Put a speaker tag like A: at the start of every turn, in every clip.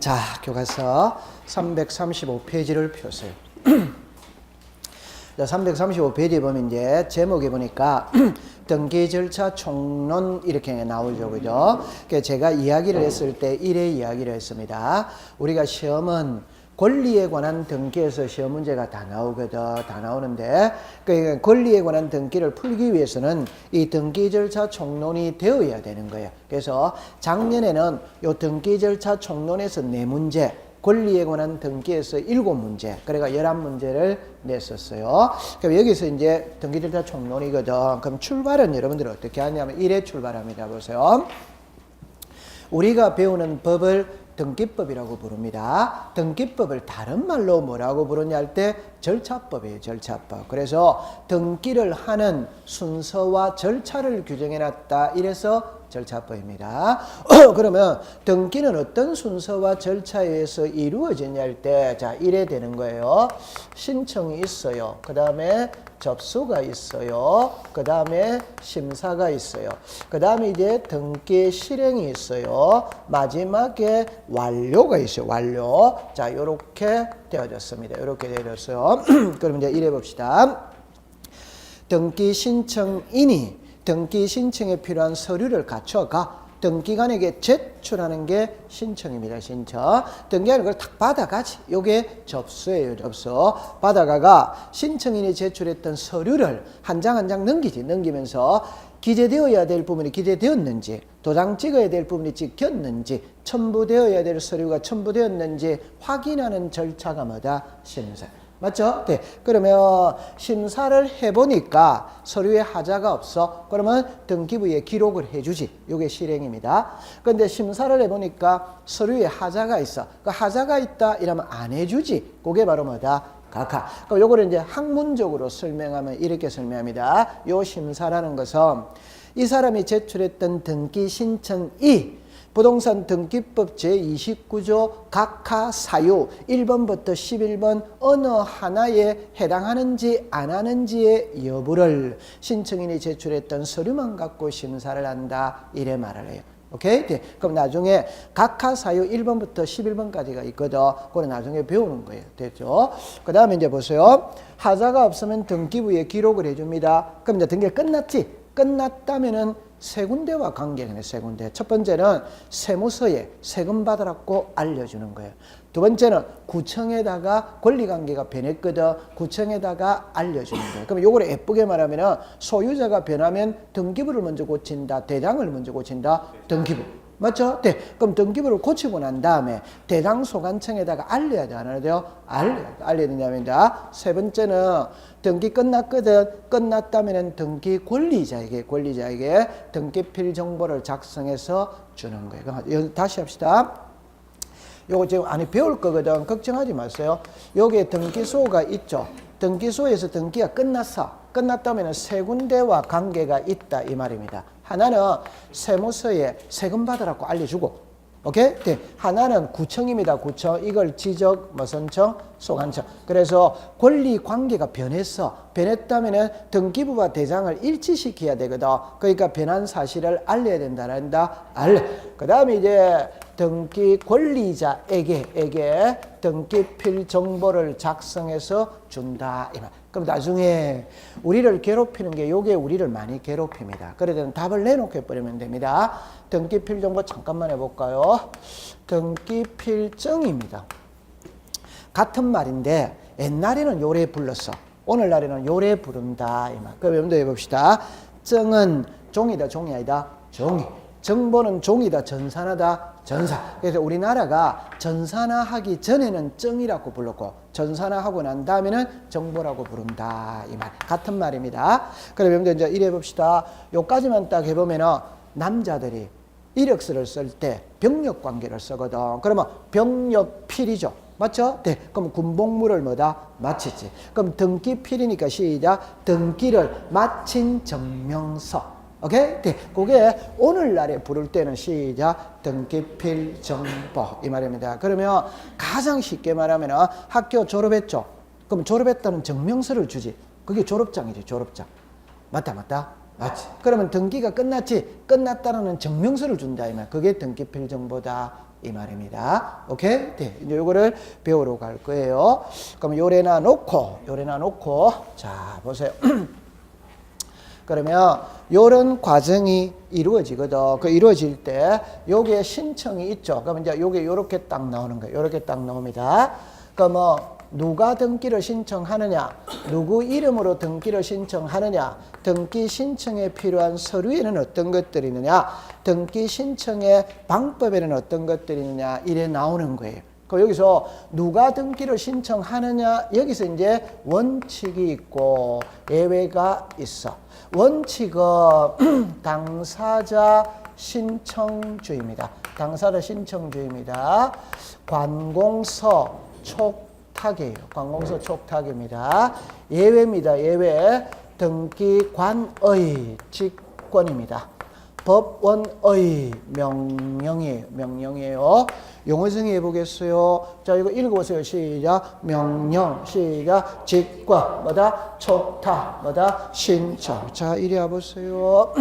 A: 자, 교과서 335페이지를 펴세요. 자, 335페이지에 보면 이제 제목에 보니까 등기 절차 총론 이렇게 나오죠. 그죠? 그러니까 제가 이야기를 했을 때 이래 이야기를 했습니다. 우리가 시험은 권리에 관한 등기에서 시험 문제가 다 나오거든. 다 나오는데, 그러니까 권리에 관한 등기를 풀기 위해서는 이 등기 절차 총론이 되어야 되는 거예요. 그래서 작년에는 이 등기 절차 총론에서 4문제, 권리에 관한 등기에서 7문제, 그러니까 11문제를 냈었어요. 그럼 여기서 이제 등기 절차 총론이거든. 그럼 출발은 여러분들 어떻게 하냐면 이래 출발합니다. 보세요. 우리가 배우는 법을 등기법이라고 부릅니다. 등기법을 다른 말로 뭐라고 부르냐 할 때 절차법이에요. 절차법. 그래서 등기를 하는 순서와 절차를 규정해놨다. 이래서 절차법입니다. 그러면 등기는 어떤 순서와 절차에 의해서 이루어지냐 할 때 자, 이래 되는 거예요. 신청이 있어요. 그 다음에 접수가 있어요. 그 다음에 심사가 있어요. 그 다음에 이제 등기 실행이 있어요. 마지막에 완료가 있어요. 완료. 자, 요렇게 되어졌습니다. 요렇게 되어졌어요. 그럼 이제 이래 봅시다. 등기 신청인이 등기 신청에 필요한 서류를 갖춰가 등기관에게 제출하는 게 신청입니다. 신청. 등기관이 그걸 딱 받아가지. 요게 접수예요. 접수. 받아가가 신청인이 제출했던 서류를 한 장 한 장 넘기지. 넘기면서 기재되어야 될 부분이 기재되었는지, 도장 찍어야 될 부분이 찍혔는지, 첨부되어야 될 서류가 첨부되었는지 확인하는 절차가 뭐다? 심사. 맞죠? 네. 그러면 심사를 해보니까 서류에 하자가 없어. 그러면 등기부에 기록을 해주지. 이게 실행입니다. 그런데 심사를 해보니까 서류에 하자가 있어. 그 하자가 있다 이러면 안 해주지. 그게 바로 뭐다? 각하. 그럼 요거를 이제 학문적으로 설명하면 이렇게 설명합니다. 요 심사라는 것은 이 사람이 제출했던 등기 신청이 부동산 등기법 제29조 각하 사유 1번부터 11번 어느 하나에 해당하는지 안 하는지의 여부를 신청인이 제출했던 서류만 갖고 심사를 한다. 이래 말을 해요. 오케이? 네. 그럼 나중에 각하 사유 1번부터 11번까지가 있거든. 그걸 나중에 배우는 거예요. 됐죠? 그 다음에 이제 보세요. 하자가 없으면 등기부에 기록을 해줍니다. 그럼 이제 등기가 끝났지? 끝났다면은 세 군데와 관계가 세 군데. 첫 번째는 세무서에 세금 받으라고 알려주는 거예요. 두 번째는 구청에다가 권리관계가 변했거든. 구청에다가 알려주는 거예요. 그럼 요거를 예쁘게 말하면 소유자가 변하면 등기부를 먼저 고친다. 대장을 먼저 고친다. 등기부. 맞죠? 네. 그럼 등기부를 고치고 난 다음에 대장소관청에다가 알려야 돼. 안 알려야 돼요? 알려야 된답니다. 세 번째는 등기 끝났거든. 끝났다면 등기 권리자에게 등기필 정보를 작성해서 주는 거예요. 다시 합시다. 요거 지금 안에 배울 거거든. 걱정하지 마세요. 여기에 등기소가 있죠. 등기소에서 등기가 끝났어. 끝났다면 세 군데와 관계가 있다 이 말입니다. 하나는 세무서에 세금 받으라고 알려주고, 오케이? 네. 하나는 구청입니다. 구청. 이걸 지적 무슨 청? 소관청. 그래서 권리 관계가 변했다면 등기부와 대장을 일치시켜야 되거든. 그러니까 변한 사실을 알려야 된다. 그 다음에 이제 등기 권리자에게 등기필 정보를 작성해서 준다. 이 말. 그럼 나중에 우리를 괴롭히는 게 요게 우리를 많이 괴롭힙니다. 그래서 답을 내놓게 버리면 됩니다. 등기필 정보 잠깐만 해볼까요? 등기필정입니다. 같은 말인데 옛날에는 요래 불렀어. 오늘날에는 요래 부른다. 이 말. 그럼 여러분들 해봅시다. 정은 종이다. 종이 아니다. 종이. 정보는 종이다. 전산하다. 전사. 그래서 우리나라가 전산화하기 전에는 정이라고 불렀고 전산화하고 난 다음에는 정보라고 부른다. 이 말. 같은 말입니다. 그럼 여러분들 이제 이래 봅시다. 요까지만 딱 해보면은 남자들이 이력서를 쓸 때 병력 관계를 쓰거든. 그러면 병력필이죠. 맞죠? 네. 그럼 군복무를 뭐다? 마치지. 그럼 등기필이니까 시작. 등기를 마친 증명서. 오케이? 네. 그게 오늘날에 부를 때는 시작. 등기필 정보. 이 말입니다. 그러면 가장 쉽게 말하면 학교 졸업했죠? 그럼 졸업했다는 증명서를 주지. 그게 졸업장이지. 졸업장. 맞다. 맞지? 그러면 등기가 끝났지? 끝났다는 증명서를 준다. 이 말. 그게 등기필 정보다. 이 말입니다. 오케이? 네, 이제 요거를 배우러 갈 거예요. 그럼 요래나 놓고, 자, 보세요. 그러면 요런 과정이 이루어지거든. 그 이루어질 때 요게 신청이 있죠. 그러면 이제 요게 요렇게 딱 나오는 거예요. 요렇게 딱 나옵니다. 그럼 뭐 누가 등기를 신청하느냐, 누구 이름으로 등기를 신청하느냐, 등기 신청에 필요한 서류에는 어떤 것들이 있느냐, 등기 신청의 방법에는 어떤 것들이 있느냐, 이래 나오는 거예요. 그 여기서 누가 등기를 신청하느냐, 여기서 이제 원칙이 있고 예외가 있어. 원칙은 당사자 신청주의입니다. 당사자 신청주의입니다. 관공서 촉탁이에요. 관공서 촉탁입니다. 예외입니다. 예외. 등기관의 직권입니다. 법원의 명령이에요. 명령이에요. 용어 정의해 보겠어요. 자, 이거 읽어보세요. 시작. 명령. 시작. 직권. 뭐다? 촉탁. 뭐다? 신청. 자, 이리 와보세요.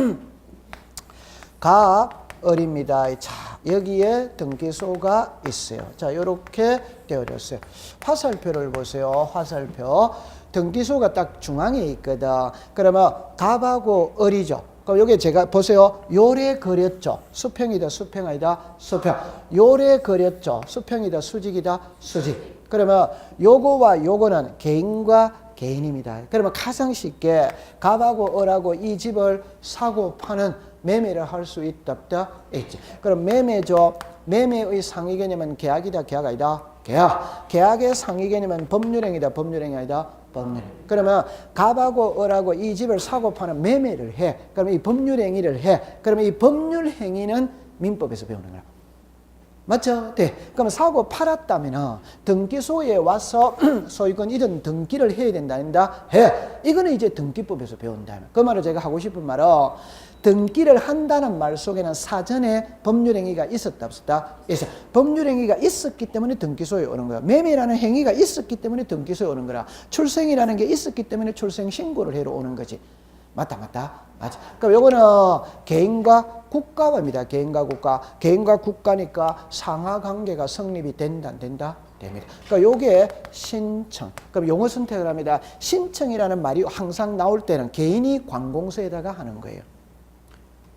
A: 가을입니다. 자, 여기에 등기소가 있어요. 자, 요렇게 되어졌어요. 화살표를 보세요. 화살표. 등기소가 딱 중앙에 있거든. 그러면 갑하고 을이죠. 그럼 여기 제가 보세요. 요래 그렸죠. 수평이다, 수평 아니다, 수평. 요래 그렸죠. 수평이다, 수직이다, 수직. 그러면 요거와 요거는 개인과 개인입니다. 그러면 가장 쉽게 갑하고 을하고 이 집을 사고 파는 매매를 할 수 있다, 없다? 있지. 그럼 매매죠. 매매의 상위 개념은 계약이다, 계약 아니다? 계약. 계약의 상위 개념은 법률행위다, 법률행위 아니다? 법률. 그러면 갑하고 을하고 이 집을 사고 파는 매매를 해. 그러면 이 법률행위를 해. 그러면 이 법률행위는 민법에서 배우는 거야. 맞죠? 네. 그럼 사고 팔았다면 등기소에 와서 소유권 이전 등기를 해야 된다. 해. 이거는 이제 등기법에서 배운다. 그 말을 제가 하고 싶은 말은 등기를 한다는 말 속에는 사전에 법률행위가 있었다 없었다? 있어. 법률행위가 있었기 때문에 등기소에 오는 거야. 매매라는 행위가 있었기 때문에 등기소에 오는 거라. 출생이라는 게 있었기 때문에 출생신고를 해로 오는 거지. 맞다. 맞아. 그럼 요거는 개인과 국가입니다. 개인과 국가. 개인과 국가니까 상하관계가 성립이 된다 안 된다? 됩니다. 그러니까 요게 신청. 그럼 용어 선택을 합니다. 신청이라는 말이 항상 나올 때는 개인이 관공서에다가 하는 거예요.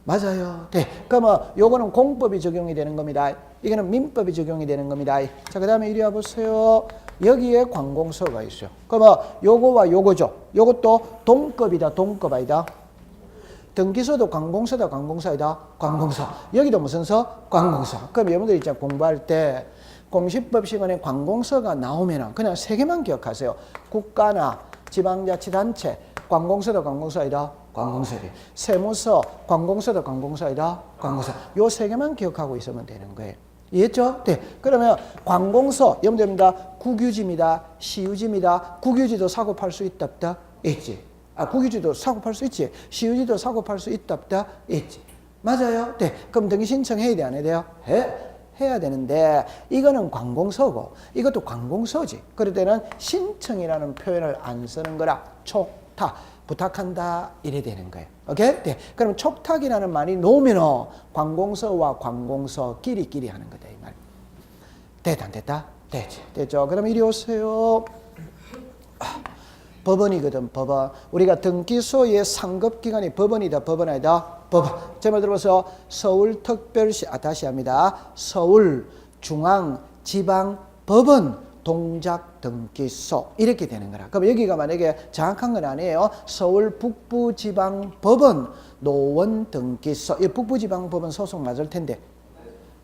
A: 맞아요. 네. 그러면 요거는 공법이 적용이 되는 겁니다. 이거는 민법이 적용이 되는 겁니다. 자, 그 다음에 이리 와보세요. 여기에 관공서가 있어요. 그러면 요거와 요거죠. 요것도 동급이다, 동급 아니다? 등기소도 관공서다, 관공서 아니다? 관공서. 여기도 무슨 서? 관공서. 그럼 여러분들 이제 공부할 때 공시법 시간에 관공서가 나오면 그냥 세 개만 기억하세요. 국가나 지방자치단체, 관공서다, 관공서 아니다? 관공서리. 세무서, 관공서다, 관공서 아니다? 관공서. 요 세 개만 기억하고 있으면 되는 거예요. 이해했죠? 네. 그러면 관공서, 여러분들입니다. 국유지입니다. 시유지입니다. 국유지도 사고 팔 수 있다, 없다? 있지. 국유지도 사고 팔 수 있지. 시유지도 사고 팔 수 있다, 없다? 있지. 맞아요? 네. 그럼 등기 신청해야 돼, 안 해야 돼요? 해야 되는데 이거는 관공서고 이것도 관공서지. 그럴 때는 신청이라는 표현을 안 쓰는 거라. 촉탁. 부탁한다 이래 되는 거예요. 오케이? 네. 그럼 촉탁이라는 말이 놓으면 관공서와 관공서끼리 하는 거다 이 말. 됐다 안 됐다? 됐지. 됐죠. 그럼 이리 오세요. 법원이거든. 법원. 우리가 등기소의 상급기관이 법원이다, 법원 아니다? 법원. 제 말 들어보세요. 서울특별시, 다시 합니다. 서울중앙지방법원 동작등기소 이렇게 되는 거라. 그럼 여기가 만약에 정확한 건 아니에요. 서울 북부지방법원 노원등기소. 이 북부지방법원 소속 맞을 텐데.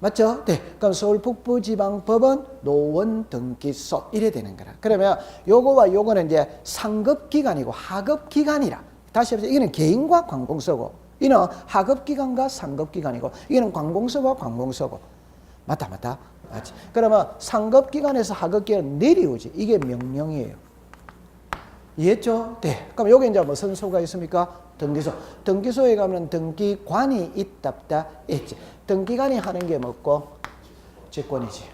A: 맞죠? 네. 그럼 서울 북부지방법원 노원등기소 이래 되는 거라. 그러면 요거와 요거는 이제 상급기관이고 하급기관이라. 다시 해보세요. 이거는 개인과 관공서고 이는 하급기관과 상급기관이고 이거는 관공서와 관공서고. 맞다. 맞지. 그러면 상급기관에서 하급기관 내려오지. 이게 명령이에요. 이해했죠? 네. 그럼 여기 이제 무슨 소가 있습니까? 등기소. 등기소에 가면 등기관이 있다, 없다? 있지. 등기관이 하는 게 뭐고? 직권이지.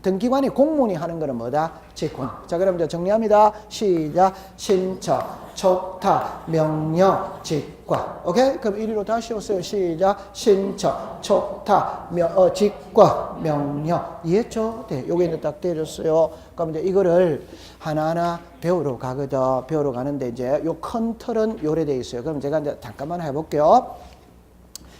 A: 등기관이 공무원이 하는 거는 뭐다? 직권. 자, 그럼 이제 정리합니다. 시작. 신청, 촉탁, 명령, 직권. 오케이? 그럼 1위로 다시 오세요. 시작. 신청, 촉탁, 직권, 명령. 이해했죠? 네, 요게 이제 딱 때렸어요. 그럼 이제 이거를 하나하나 배우러 가거든. 배우러 가는데 이제 요 큰 틀은 요래 돼 있어요. 그럼 제가 이제 잠깐만 해볼게요.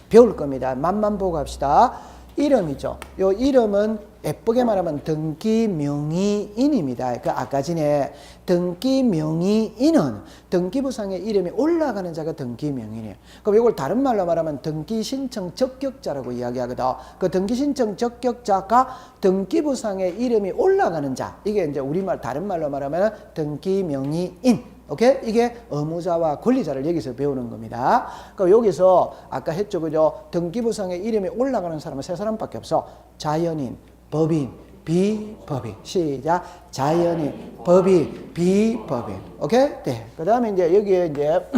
A: 배울 겁니다. 맛만 보고 합시다. 이름이죠. 요 이름은 예쁘게 말하면 등기명의인입니다. 그 아까 전에 등기명의인은 등기부상의 이름이 올라가는 자가 등기명의인이에요. 그럼 이걸 다른 말로 말하면 등기신청 적격자라고 이야기하거든. 그 등기신청 적격자가 등기부상의 이름이 올라가는 자. 이게 이제 우리말 다른 말로 말하면 등기명의인. 오케이? 이게 의무자와 권리자를 여기서 배우는 겁니다. 그럼 여기서 아까 했죠, 그죠? 등기부상의 이름이 올라가는 사람은 세 사람밖에 없어. 자연인, 법인, 비법인. 시작. 자연인, 법인, 비법인. 오케이? 네. 그 다음에 이제 여기에 이제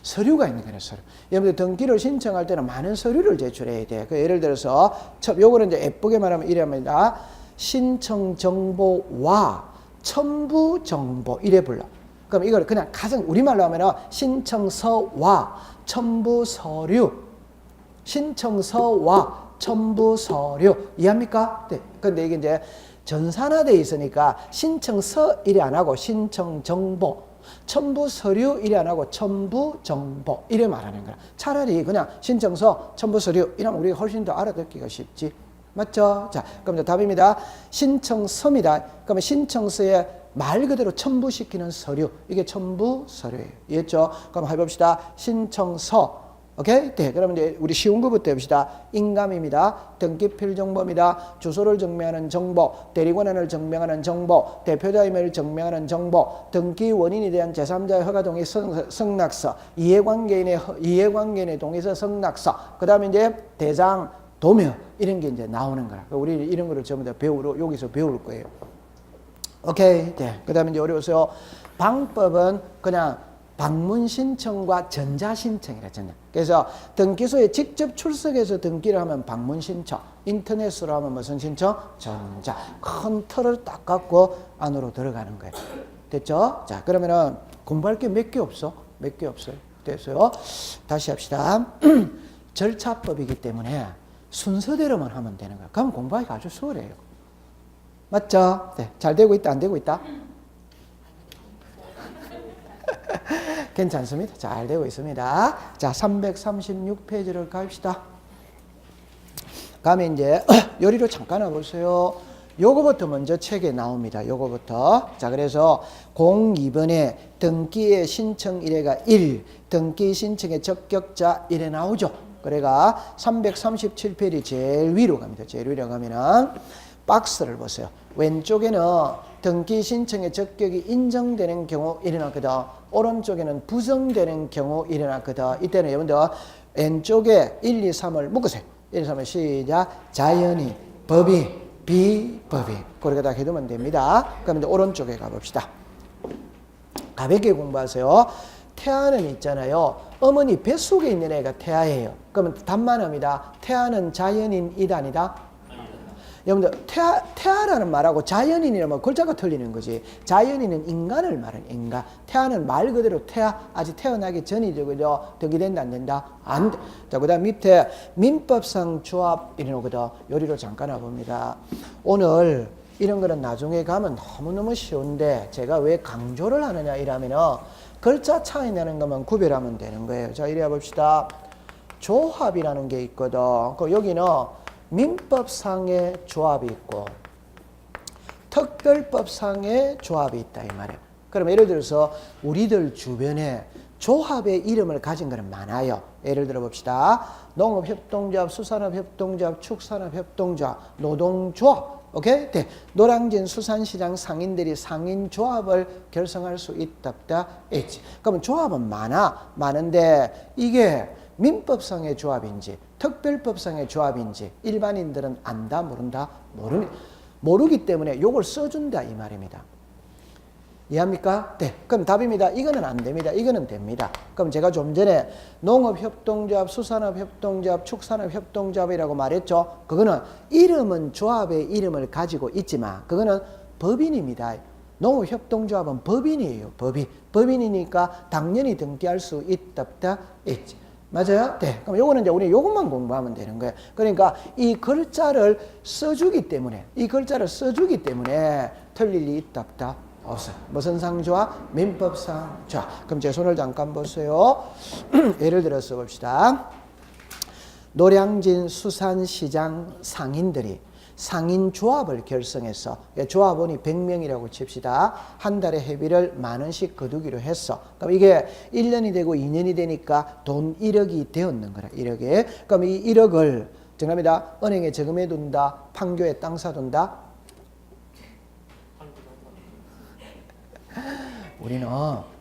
A: 서류가 있는 거예요, 서류. 여러분들 등기를 신청할 때는 많은 서류를 제출해야 돼. 그 예를 들어서, 요거는 이제 예쁘게 말하면 이랍니다. 신청 정보와 첨부 정보. 이래 불러. 그럼 이걸 그냥 가장 우리말로 하면은 신청서와 첨부 서류, 신청서와 첨부 서류 이해합니까? 네. 근데 이게 이제 전산화되어 있으니까 신청서 이래 안 하고 신청 정보, 첨부 서류 이래 안 하고 첨부 정보 이래 말하는 거야. 차라리 그냥 신청서, 첨부 서류 이러면 우리가 훨씬 더 알아듣기가 쉽지. 맞죠? 자, 그럼 이제 답입니다. 신청서입니다. 그러면 신청서에 말 그대로 첨부시키는 서류. 이게 첨부 서류예요. 이해했죠? 그럼 해봅시다. 신청서. 오케이? 네. 그럼 이제 우리 쉬운 거부터 해봅시다. 인감입니다. 등기필 정보입니다. 주소를 증명하는 정보, 대리권한을 증명하는 정보, 대표자임을 증명하는 정보, 등기 원인에 대한 제3자의 허가 동의 성낙서, 이해관계인의 동의서 성낙서, 그 다음에 이제 대장, 도면, 이런 게 이제 나오는 거라. 우리 이런 거를 전부 다 여기서 배울 거예요. 오케이. 네. 그 다음에 이제 어려워서요. 방법은 그냥 방문 신청과 전자 신청이라 전자. 그래서 등기소에 직접 출석해서 등기를 하면 방문 신청, 인터넷으로 하면 무슨 신청? 전자. 큰 틀을 딱 갖고 안으로 들어가는 거예요. 됐죠? 자, 그러면은 공부할 게 몇 개 없어? 몇 개 없어요. 됐어요? 다시 합시다. 절차법이기 때문에 순서대로만 하면 되는 거예요. 그럼 공부하기가 아주 수월해요. 맞죠? 네. 잘 되고 있다, 안 되고 있다? 괜찮습니다. 잘 되고 있습니다. 자, 336페이지를 갑시다. 가면 이제 요리로 잠깐 와보세요. 요거부터 먼저 책에 나옵니다. 요거부터. 자, 그래서 02번에 등기의 신청 일회가 1, 등기 신청의 적격자 1에 나오죠. 그래가 337페이지 제일 위로 갑니다. 제일 위로 가면은 박스를 보세요. 왼쪽에는 등기 신청의 적격이 인정되는 경우 일어났거든. 오른쪽에는 부정되는 경우 일어났거든. 이때는 여러분들 왼쪽에 1, 2, 3을 묶으세요. 1, 2, 3을 시작. 자연인, 법인, 비법인. 그렇게 다 해두면 됩니다. 그럼 이제 오른쪽에 가봅시다. 가볍게 공부하세요. 태아는 있잖아요. 어머니 뱃속에 있는 애가 태아예요. 그러면 답만 합니다. 태아는 자연인이다 아니다? 여러분들 태아라는 말하고 자연인이라면 글자가 틀리는 거지. 자연인은 인간을 말하는 인간. 태아는 말 그대로 태아, 아직 태어나기 전이죠. 그죠? 등기된다 안 된다? 안 돼. 자, 그 다음 밑에 민법상 조합 이러거든. 요리로 잠깐 와봅니다. 오늘 이런 거는 나중에 가면 너무너무 쉬운데 제가 왜 강조를 하느냐 이러면은 글자 차이 나는 것만 구별하면 되는 거예요. 자, 이래 봅시다. 조합이라는 게 있거든. 여기는 민법상의 조합이 있고 특별법상의 조합이 있다 이 말이에요. 그럼 예를 들어서 우리들 주변에 조합의 이름을 가진 거는 많아요. 예를 들어 봅시다. 농업협동조합, 수산업협동조합, 축산업협동조합, 노동조합. 오케이? 네. 노량진 수산시장 상인들이 상인조합을 결성할 수 있다. 있지. 그러면 조합은 많은데 이게 민법상의 조합인지 특별법상의 조합인지 일반인들은 안다 모른다 모르기 때문에 요걸 써준다 이 말입니다. 이해합니까? 네. 그럼 답입니다. 이거는 안 됩니다. 이거는 됩니다. 그럼 제가 좀 전에 농업협동조합, 수산업협동조합, 축산업협동조합이라고 말했죠. 그거는 이름은 조합의 이름을 가지고 있지만 그거는 법인입니다. 농업협동조합은 법인이에요. 법인. 법인이니까 당연히 등기할 수 있다, 없다, 있지. 맞아요? 네. 그럼 요거는 이제 우리 요것만 공부하면 되는 거예요. 그러니까 이 글자를 써주기 때문에, 틀릴 리 있다, 없다, 없어요. 무슨 상조합? 민법상 조합. 그럼 제 손을 잠깐 보세요. 예를 들어서 봅시다. 노량진 수산시장 상인들이 상인조합을 결성해서 조합원이 100명이라고 칩시다. 한 달에 회비를 10,000원씩 거두기로 했어. 그럼 이게 1년이 되고 2년이 되니까 돈 1억이 되었는 거라. 1억에. 그럼 이 1억을 정합니다. 은행에 저금해 둔다. 판교에 땅 사둔다. 우리는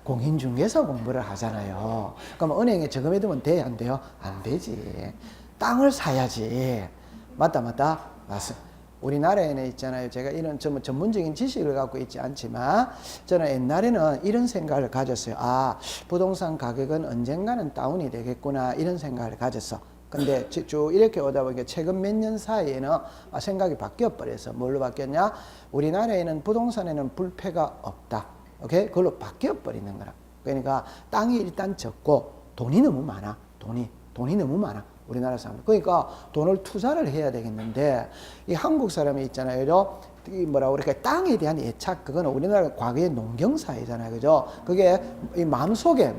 A: 공인중개사 공부를 하잖아요. 그럼 은행에 저금해 두면 돼? 안 돼요? 안 되지. 땅을 사야지. 맞다. 맞습니다. 우리나라에는 있잖아요. 제가 이런 전문적인 지식을 갖고 있지 않지만 저는 옛날에는 이런 생각을 가졌어요. 아, 부동산 가격은 언젠가는 다운이 되겠구나 이런 생각을 가졌어. 근데 쭉 이렇게 오다 보니까 최근 몇 년 사이에는 생각이 바뀌어 버려서 뭘로 바뀌었냐? 우리나라에는 부동산에는 불패가 없다. 오케이? 그걸로 바뀌어 버리는 거라. 그러니까 땅이 일단 적고 돈이 너무 많아. 돈이 너무 많아. 우리나라 사람들. 그러니까 돈을 투자를 해야 되겠는데, 이 한국 사람이 있잖아요. 이 뭐라고 그럴까, 땅에 대한 애착, 그거는 우리나라 과거의 농경사회잖아요. 그죠? 그게 이 마음속에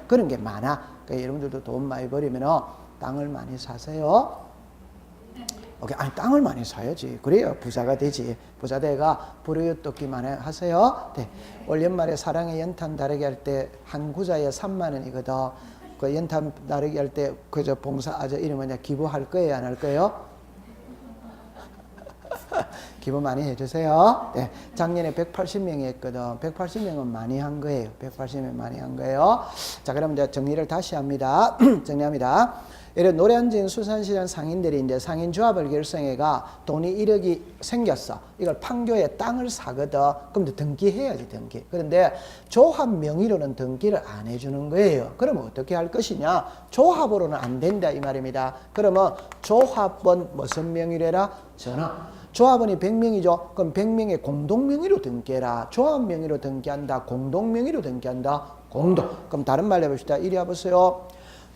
A: 그런 게 많아. 그러니까 여러분들도 돈 많이 벌이면 땅을 많이 사세요. 오케이. 아니, 땅을 많이 사야지. 그래야 부자가 되지. 부자 돼가 부르짖기만 하세요. 네. 올 연말에 사랑의 연탄 다르게 할 때 한 구자에 30,000원이거든. 그 연탄 나르기 할 때 그저 봉사 이름 뭐냐 기부할 거예요, 안 할 거예요? 기부 많이 해주세요. 네, 작년에 180명이 했거든. 180명은 많이 한 거예요. 180명 많이 한 거예요. 자, 그럼 이제 정리를 다시 합니다. 정리합니다. 예를 노량진 수산시장 상인들이 이제 상인조합을 결성해가 돈이 1억이 생겼어. 이걸 판교에 땅을 사거든. 그럼 이제 등기해야지, 등기. 그런데 조합 명의로는 등기를 안 해주는 거예요. 그러면 어떻게 할 것이냐? 조합으로는 안 된다 이 말입니다. 그러면 조합원 무슨 명의로 해라? 전화. 조합원이 100명이죠. 그럼 100명의 공동명의로 등기해라. 조합 명의로 등기한다. 공동명의로 등기한다. 공동. 그럼 다른 말로 해봅시다. 이리 와보세요.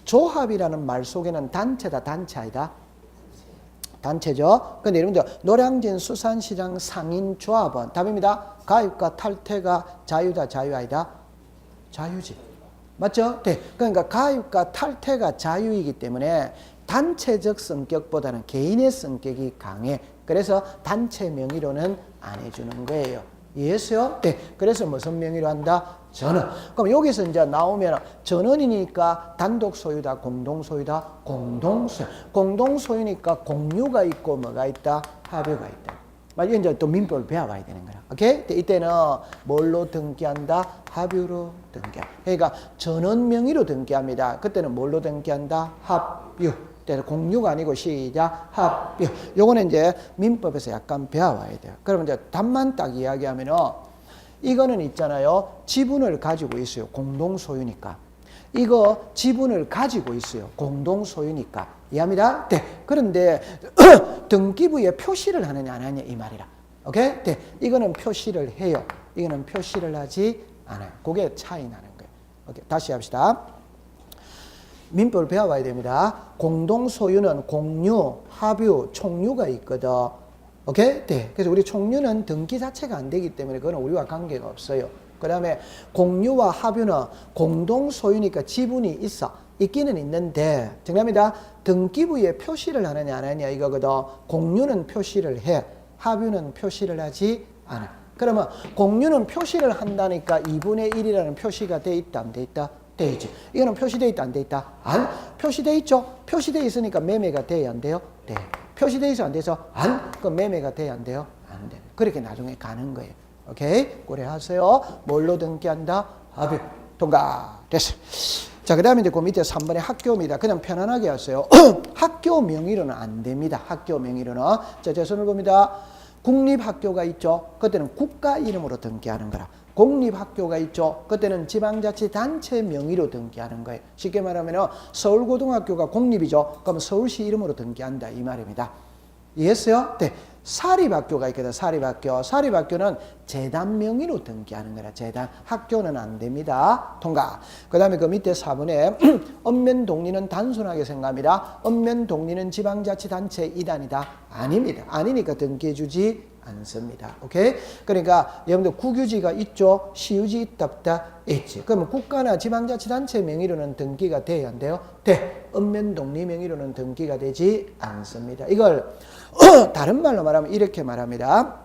A: 조합이라는 말 속에는 단체다, 단체 아니다? 단체죠. 근데 여러분들 노량진 수산시장 상인조합원 답입니다. 가입과 탈퇴가 자유다, 자유 아니다? 자유지. 맞죠? 네. 그러니까 가입과 탈퇴가 자유이기 때문에 단체적 성격보다는 개인의 성격이 강해. 그래서 단체 명의로는 안 해주는 거예요. 이해했어요? 네. 그래서 무슨 명의로 한다? 전원. 그럼 여기서 이제 나오면 전원이니까 단독 소유다, 공동 소유다, 공동 소유. 공동 소유니까 공유가 있고 뭐가 있다? 합유가 있다. 이제 또 민법을 배워봐야 되는 거야. 오케이? 이때는 뭘로 등기한다? 합유로 등기한다. 그러니까 전원 명의로 등기합니다. 그때는 뭘로 등기한다? 합유. 공유가 아니고 시작 합유. 요거는 이제 민법에서 약간 배워와야 돼요. 그러면 이제 답만 딱 이야기하면은 이거는 있잖아요. 지분을 가지고 있어요. 공동 소유니까. 이거 지분을 가지고 있어요. 공동 소유니까. 이해합니다? 네. 그런데 등기부에 표시를 하느냐 안 하느냐 이 말이라. 오케이? 네. 이거는 표시를 해요. 이거는 표시를 하지 않아요. 그게 차이 나는 거예요. 오케이. 다시 합시다. 민법을 배워봐야 됩니다. 공동 소유는 공유, 합유, 총유가 있거든. 오케이? 네. 그래서 우리 총유는 등기 자체가 안 되기 때문에 그건 우리와 관계가 없어요. 그 다음에 공유와 합유는 공동 소유니까 지분이 있어. 있기는 있는데, 정답입니다. 등기부에 표시를 하느냐 안 하느냐 이거거든. 공유는 표시를 해. 합유는 표시를 하지 않아. 그러면 공유는 표시를 한다니까 2분의 1이라는 표시가 돼 있다, 안 돼 있다? 돼 있지. 이거는 표시돼 있다, 안 돼 있다? 안? 표시돼 있죠? 표시돼 있으니까 매매가 돼야 안 돼요? 네. 표시돼 있어, 안 돼서? 안? 그럼 매매가 돼야 안 돼요? 안 돼. 그렇게 나중에 가는 거예요. 오케이? 고려하세요. 뭘로 등기한다? 합의. 통과. 됐어. 자, 그 다음에 이제 그 밑에 3번에 학교입니다. 그냥 편안하게 하세요. 학교 명의로는 안 됩니다. 학교 명의로는. 자, 제 손을 봅니다. 국립학교가 있죠. 그때는 국가 이름으로 등기하는 거라. 공립학교가 있죠. 그때는 지방자치단체 명의로 등기하는 거예요. 쉽게 말하면 서울고등학교가 공립이죠. 그럼 서울시 이름으로 등기한다 이 말입니다. 이해했어요? 네. 사립학교가 있거든. 사립학교. 사립학교는 재단 명의로 등기하는 거라. 재단. 학교는 안 됩니다. 통과. 그 다음에 그 밑에 4번에 읍면동리는 단순하게 생각합니다. 읍면동리는 지방자치단체 이단이다. 아닙니다. 아니니까 등기해주지 않습니다. 오케이? 그러니까 여러분들 국유지가 있죠? 시유지 있다 없다? 있지. 그러면 국가나 지방자치단체 명의로는 등기가 돼야 안 돼요? 돼. 읍면동리 명의로는 등기가 되지 않습니다. 이걸 다른 말로 말하면 이렇게 말합니다.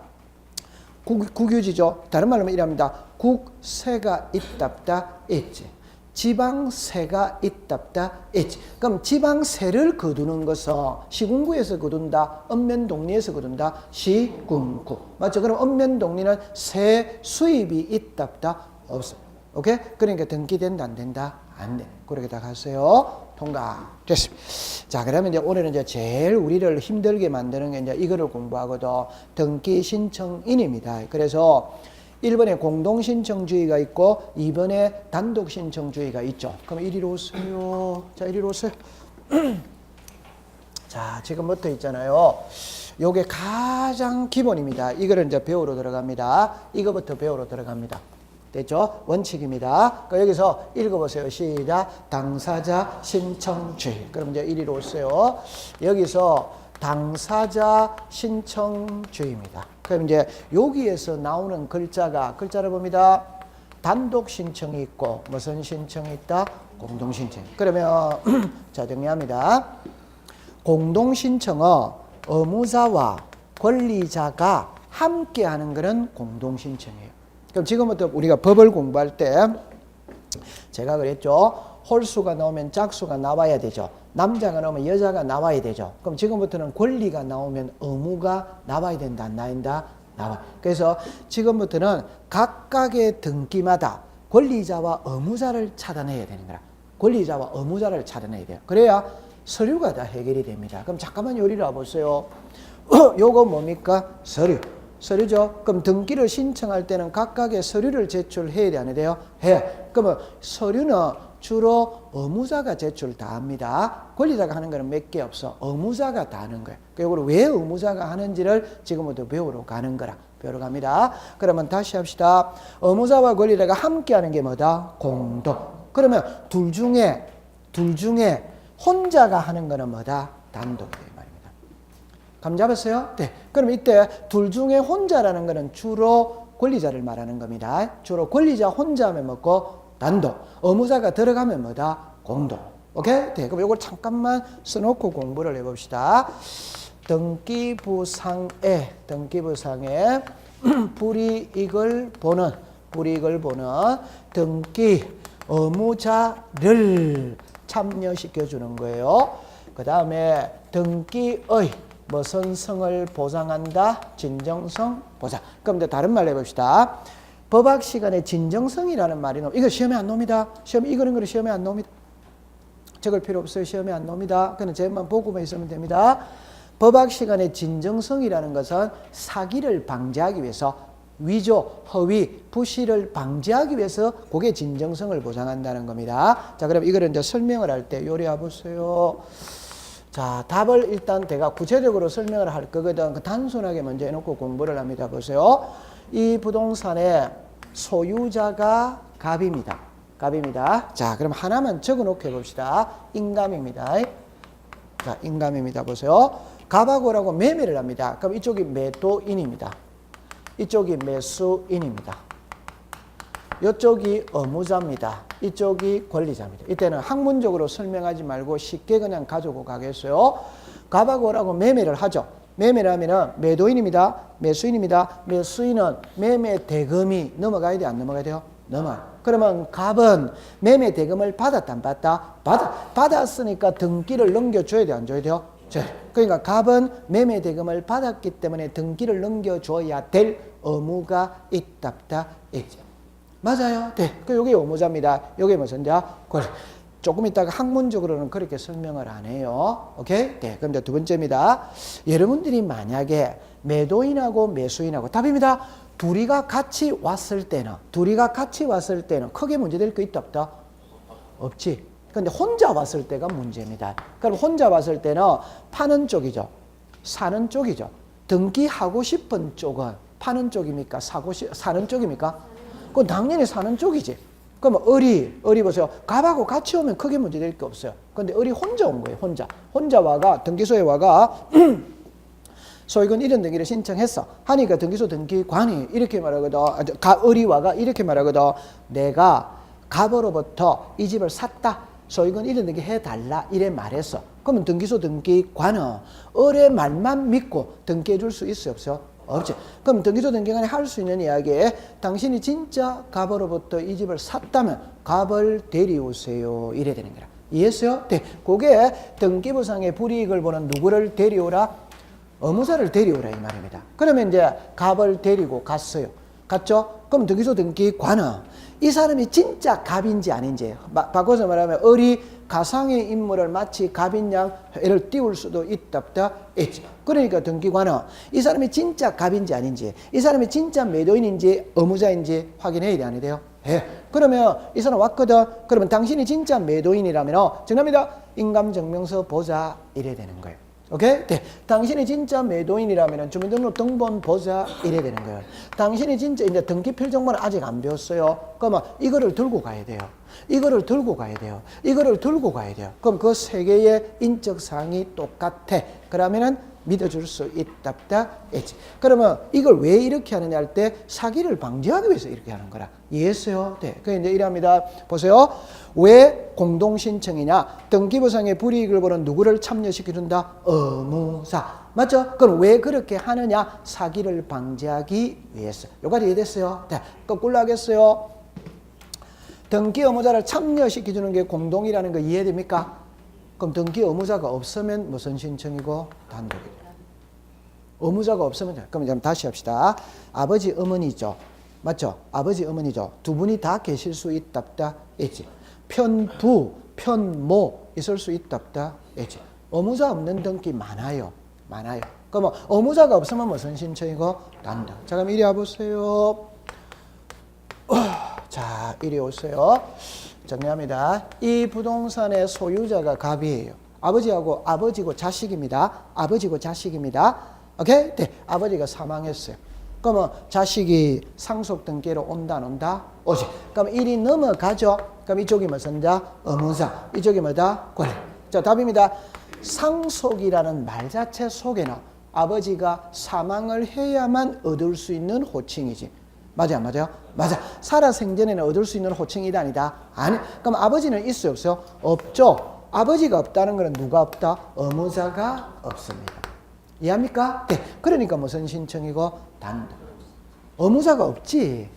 A: 국유지죠? 다른 말로 이랍니다. 국세가 있다 없다? 있지. 지방세가 있다 없다? 있지. 그럼 지방세를 거두는 것은 시군구에서 거둔다, 읍면동리에서 거둔다, 시군구. 맞죠? 그럼 읍면동리는 세 수입이 있다 없다? 없습니다. 오케이? 그러니까 등기된다 안 된다? 안 돼. 그렇게 다 갔어요. 통과. 됐습니다. 자, 그러면 이제 오늘은 이제 제일 우리를 힘들게 만드는 게 이제 이거를 공부하거든. 등기 신청인입니다. 그래서 1번에 공동신청주의가 있고 2번에 단독신청주의가 있죠. 그럼 이리로 오세요. 자, 이리로 오세요. 자, 지금부터 있잖아요. 요게 가장 기본입니다. 이거를 이제 배우러 들어갑니다. 이거부터 배우러 들어갑니다. 됐죠? 원칙입니다. 그러니까 여기서 읽어보세요. 시작. 당사자 신청주의. 그럼 이제 이리로 오세요. 여기서 당사자 신청주의입니다. 그럼 이제 여기에서 나오는 글자를 봅니다. 단독 신청이 있고 무슨 신청이 있다? 공동 신청. 그러면 자, 정리합니다. 공동 신청은 의무자와 권리자가 함께 하는 것은 공동 신청이에요. 그럼 지금부터 우리가 법을 공부할 때 제가 그랬죠. 홀수가 나오면 짝수가 나와야 되죠. 남자가 나오면 여자가 나와야 되죠. 그럼 지금부터는 권리가 나오면 의무가 나와야 된다. 안 나온다? 나와. 그래서 지금부터는 각각의 등기마다 권리자와 의무자를 차단해야 되는 거라. 권리자와 의무자를 차단해야 돼요. 그래야 서류가 다 해결이 됩니다. 그럼 잠깐만 요리를 와보세요. 요거 뭡니까? 서류죠. 그럼 등기를 신청할 때는 각각의 서류를 제출해야 돼, 안 해야 돼요? 해. 그러면 서류는 주로 의무자가 제출 다 합니다. 권리자가 하는 거는 몇 개 없어. 의무자가 다 하는 거예요. 이걸 왜 의무자가 하는지를 지금부터 배우러 가는 거라. 배우러 갑니다. 그러면 다시 합시다. 의무자와 권리자가 함께 하는 게 뭐다? 공동. 그러면 둘 중에 혼자가 하는 거는 뭐다? 단독이에요. 감 잡았어요? 네. 그럼 이때 둘 중에 혼자라는 거는 주로 권리자를 말하는 겁니다. 주로 권리자 혼자 하면 뭐고? 단독. 의무자가 들어가면 뭐다? 공동. 오케이? 네. 그럼 이걸 잠깐만 써놓고 공부를 해봅시다. 등기부상에 불이익을 보는 등기 의무자를 참여시켜 주는 거예요. 그 다음에 등기의 무슨 성을 보장한다? 진정성 보장. 그럼 이제 다른 말로 해봅시다. 법학 시간에 진정성이라는 말이 나옵니다. 이거 시험에 안 나옵니다. 이거는 거 시험에 안 나옵니다. 적을 필요 없어요. 시험에 안 나옵니다. 그냥 제만 보고만 있으면 됩니다. 법학 시간에 진정성이라는 것은 사기를 방지하기 위해서 위조, 허위, 부실을 방지하기 위해서 그게 진정성을 보장한다는 겁니다. 자, 그럼 이거를 이제 설명을 할 때 요리해 보세요. 자, 답을 일단 제가 구체적으로 설명을 할 거거든. 단순하게 먼저 해놓고 공부를 합니다. 보세요. 이 부동산의 소유자가 갑입니다. 자, 그럼 하나만 적어 놓고 해봅시다. 인감입니다. 자, 인감입니다. 보세요. 갑하고라고 매매를 합니다. 그럼 이쪽이 매도인입니다. 이쪽이 매수인입니다. 이쪽이 의무자입니다. 이쪽이 권리자입니다. 이때는 학문적으로 설명하지 말고 쉽게 그냥 가지고 가겠어요. 갑하고라고 매매를 하죠. 매매를 하면은 매도인입니다. 매수인입니다. 매수인은 매매 대금이 넘어가야 돼, 안 넘어가야 돼요? 넘어가요. 그러면 갑은 매매 대금을 받았다, 안 받았다? 받았으니까 등기를 넘겨줘야 돼, 안 줘야 돼요? 그러니까 갑은 매매 대금을 받았기 때문에 등기를 넘겨줘야 될 의무가 있다, 없다, 있죠. 맞아요. 네. 요게 의무자입니다. 요게 무슨자? 권리. 조금 이따가 학문적으로는 그렇게 설명을 안 해요. 오케이? 네. 그럼 이제 두 번째입니다. 여러분들이 만약에 매도인하고 매수인하고 답입니다. 둘이가 같이 왔을 때는 크게 문제될 거 있다 없다? 없지. 근데 혼자 왔을 때가 문제입니다. 그럼 혼자 왔을 때는 파는 쪽이죠. 사는 쪽이죠. 등기하고 싶은 쪽은 파는 쪽입니까? 사는 쪽입니까? 그건 당연히 사는 쪽이지. 그럼 을이 보세요. 갑하고 같이 오면 크게 문제될 게 없어요. 근데 을이 혼자 온 거예요. 혼자 와가 등기소에 와가 소유권 이전 등기를 신청했어. 하니까 등기소 등기관이 이렇게 말하거든. 을이 와가 이렇게 말하거든. 내가 갑으로부터 이 집을 샀다. 소유권 이전 등기 해달라. 이래 말했어. 그러면 등기소 등기관은 을의 말만 믿고 등기해 줄 수 있어요? 없어요? 없지. 그럼 등기소 등기관이 할 수 있는 이야기에 당신이 진짜 갑으로부터 이 집을 샀다면 갑을 데려오세요. 이래 되는 거라. 이해했어요? 네. 그게 등기부상의 불이익을 보는 누구를 데려오라? 의무사를 데려오라 이 말입니다. 그러면 이제 갑을 데리고 갔어요. 갔죠? 그럼 등기소 등기관은 이 사람이 진짜 갑인지 아닌지 바꿔서 말하면 을이 가상의 인물을 마치 갑인 양 애를 띄울 수도 있다 없다 있지. 그러니까 등기관은 이 사람이 진짜 갑인지 아닌지 이 사람이 진짜 매도인인지 의무자인지 확인해야 돼 안 돼요? 예. 그러면 이 사람 왔거든. 그러면 당신이 진짜 매도인이라면 정답입니다. 인감증명서 보자 이래 되는 거예요. 오케이? 네. 당신이 진짜 매도인이라면 주민등록 등본 보자 이래 되는 거예요. 당신이 진짜 이제 등기 필정본을 아직 안 배웠어요. 그러면 이거를 들고 가야 돼요. 이거를 들고 가야 돼요. 이거를 들고 가야 돼요. 그럼 그 세 개의 인적 사항이 똑같아. 그러면은 믿어줄 수 있답다. 있지. 그러면 이걸 왜 이렇게 하느냐 할 때 사기를 방지하기 위해서 이렇게 하는 거라. 이해했어요? 네. 그 이제 이랍니다. 보세요. 왜 공동신청이냐? 등기부상의 불이익을 보는 누구를 참여시켜준다? 의무사. 맞죠? 그럼 왜 그렇게 하느냐? 사기를 방지하기 위해서. 요까지 이해됐어요? 네. 거꾸로 하겠어요? 등기 의무자를 참여시켜주는 게 공동이라는 거 이해됩니까? 그럼 등기 의무자가 없으면 무슨 신청이고? 단독이죠. 의무자가 없으면, 그럼 다시 합시다. 아버지, 어머니죠. 맞죠? 아버지, 어머니죠. 두 분이 다 계실 수 있답다. 있지. 편부, 편모 있을 수 있답다. 있지. 의무자 없는 등기 많아요. 그러면 의무자가 없으면 무슨 신청이고? 단독. 자, 그럼 이리 와보세요. 자, 이리 오세요. 정리합니다. 이 부동산의 소유자가 갑이에요. 아버지고 자식입니다. 오케이? 네. 아버지가 사망했어요. 그러면 자식이 상속 등기로 온다, 안 온다? 오지. 그럼 일이 넘어가죠? 그럼 이쪽이 무슨 자? 의무자. 이쪽이 뭐다? 권리. 자, 답입니다. 상속이라는 말 자체 속에는 아버지가 사망을 해야만 얻을 수 있는 호칭이지. 맞아요? 맞아. 살아생전에는 얻을 수 있는 호칭이다 아니다? 아니. 그럼 아버지는 있어요? 없어요? 없죠. 아버지가 없다는 것은 누가 없다? 의무자가 없습니다. 이해합니까? 네. 그러니까 무슨 신청이고? 단독. 의무자가 없지.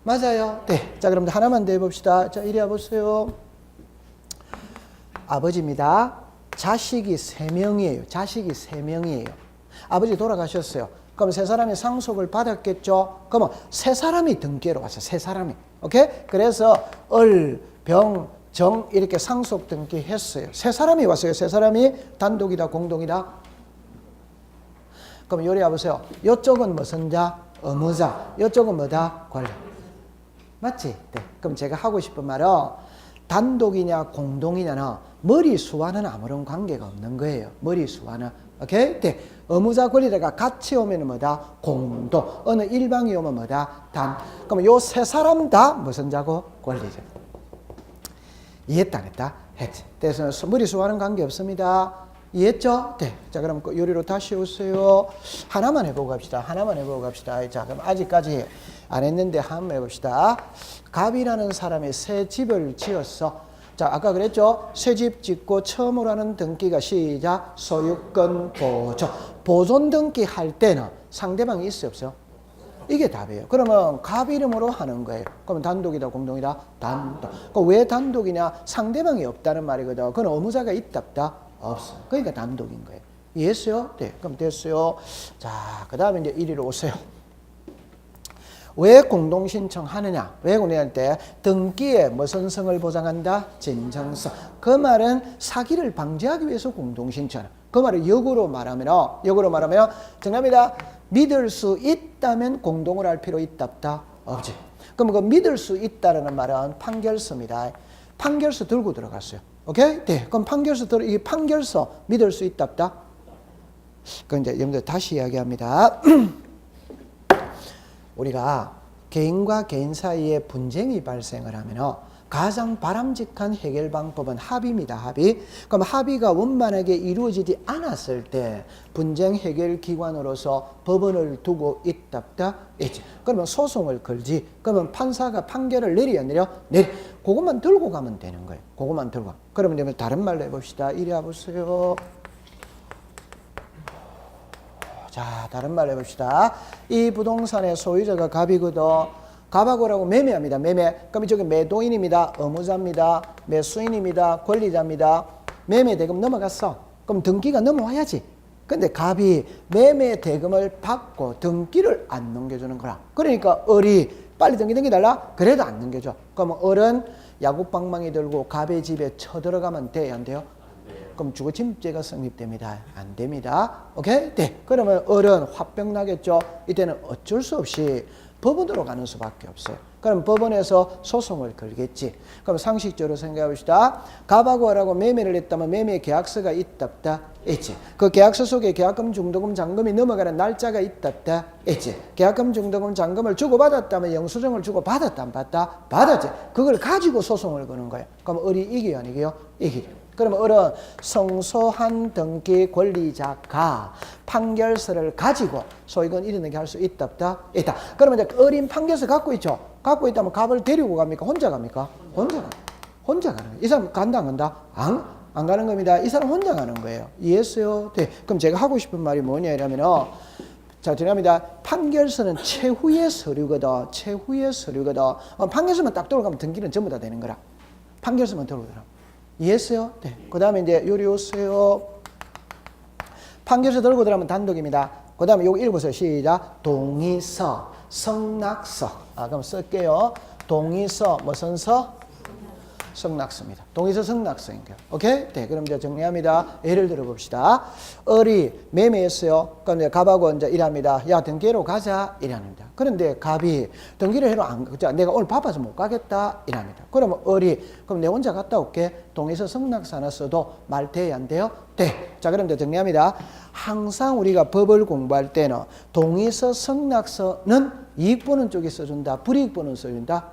A: 맞아요? 네. 자, 그럼 하나만 더 해봅시다. 자, 이리 와보세요. 아버지입니다. 자식이 3명이에요. 아버지 돌아가셨어요. 그럼 세 사람이 상속을 받았겠죠? 그러면 세 사람이 등기로 왔어요. 세 사람이. 오케이? 그래서 병, 정 이렇게 상속 등기했어요. 세 사람이 왔어요. 세 사람이 단독이다, 공동이다? 그럼 요리 와보세요. 이쪽은 무슨 자? 의무자. 이쪽은 뭐다? 권리. 맞지? 네. 그럼 제가 하고 싶은 말은 단독이냐 공동이냐는 머리수와는 아무런 관계가 없는 거예요. 머리수와는. 오케이? 네. 의무자 권리자가 같이 오면 뭐다? 공동. 어느 일방이 오면 뭐다? 단. 그럼 요 세 사람 다 무슨 자고? 권리자. 이해했다 안 했다? 했지. 그래서 머리수와는 관계 없습니다. 이해했죠? 네. 자, 그럼 요리로 다시 오세요. 하나만 해보고 갑시다. 자, 그럼 아직까지 안 했는데 한번 해봅시다. 갑이라는 사람이 새 집을 지었어. 자, 아까 그랬죠? 새 집 짓고 처음으로 하는 등기가 시작. 소유권 보존. 보존 등기 할 때는 상대방이 있어요, 없어요? 이게 답이에요. 그러면 갑 이름으로 하는 거예요. 그러면 단독이다, 공동이다? 단독. 그럼 왜 단독이냐? 상대방이 없다는 말이거든. 그건 의무자가 있다, 없다? 없어. 그러니까 단독인 거예요. 이해했어요? 네. 그럼 됐어요. 자, 그 다음에 이제 이리로 오세요. 왜 공동신청하느냐? 왜 공동할 때 등기에 무슨 성을 보장한다? 진정성. 그 말은 사기를 방지하기 위해서 공동신청하는. 그 말을 역으로 말하면 정답입니다. 믿을 수 있다면 공동을 할 필요 있다 없다? 없지. 그럼 그 믿을 수 있다라는 말은 판결서입니다. 판결서 들고 들어갔어요. 오케이? 네. 그럼 이 판결서 믿을 수 있다 없다? 그럼 이제 여러분들 다시 이야기합니다. 우리가 개인과 개인 사이에 분쟁이 발생을 하면 가장 바람직한 해결 방법은 합의입니다. 합의. 그럼 합의가 원만하게 이루어지지 않았을 때 분쟁 해결 기관으로서 법원을 두고 있다 없다? 있지. 그러면 소송을 걸지. 그러면 판사가 판결을 내려 내려. 그것만 들고 가면 되는 거예요. 그것만 들고. 그러면 다른 말로 해봅시다. 이리 와보세요. 자, 다른 말로 해봅시다. 이 부동산의 소유자가 갑이거든. 갑하고라고 매매합니다. 매매. 그럼 이쪽에 매도인입니다. 의무자입니다. 매수인입니다. 권리자입니다. 매매 대금 넘어갔어. 그럼 등기가 넘어와야지. 근데 갑이 매매 대금을 받고 등기를 안 넘겨주는 거라. 그러니까 을이 빨리 등기 달라? 그래도 안 넘겨줘. 그럼 을은 야구방망이 들고 갑의 집에 쳐들어가면 돼요? 안 돼요? 그럼 주거침입죄가 성립됩니다. 안 됩니다. 오케이? 네. 그러면 을은 화병 나겠죠? 이때는 어쩔 수 없이 법원으로 가는 수밖에 없어요. 그럼 법원에서 소송을 걸겠지. 그럼 상식적으로 생각해 봅시다. 갑하고 을하고 매매를 했다면 매매 계약서가 있다 없다? 있지. 그 계약서 속에 계약금, 중도금, 잔금이 넘어가는 날짜가 있다 없다? 있지. 계약금, 중도금, 잔금을 주고받았다면 영수증을 주고받았다 안 받았다? 받았지. 그걸 가지고 소송을 거는 거예요. 그럼 을이 이겨요 안 이겨요? 이기죠. 그러면 을은 성소한 등기 권리자가 판결서를 가지고 소유권 이르게 할 수 있다 없다? 있다. 그러면 이제 을인 판결서 갖고 있죠. 갖고 있다면 갑을 데리고 갑니까? 혼자 갑니까? 혼자 가는 거예요. 이 사람 간다 안 간다? 안 가는 겁니다. 이 사람 혼자 가는 거예요. 이해했어요? 네. 그럼 제가 하고 싶은 말이 뭐냐 이러면은 자, 죄송합니다. 판결서는 최후의 서류거든. 최후의 서류거든. 판결서만 딱 들어가면 등기는 전부 다 되는 거라. 판결서만 들어오더라. 이해했어요? 네. 그 다음에 이제 요리 오세요. 판결서 들고 들어가면 단독입니다. 그 다음에 요거 읽어보세요. 시작. 동의서, 성낙서. 그럼 쓸게요. 동의서, 무슨 서? 성낙서입니다. 동의서 성낙서인 거예요. 오케이? 네. 그럼 이제 정리합니다. 예를 들어 봅시다. 을이 매매했어요. 그럼 이제 갑하고 이제 일합니다. 야, 등기로 가자. 이랍니다. 그런데 갑이 등기를 해로 내가 오늘 바빠서 못 가겠다. 이랍니다. 그러면 을이 그럼 내 혼자 갔다 올게. 동의서 성낙서 하나 써도 말 돼야 안 돼요? 네. 자, 그럼 이제 정리합니다. 항상 우리가 법을 공부할 때는 동의서 성낙서는 이익 보는 쪽이 써준다. 불이익 보는 써준다.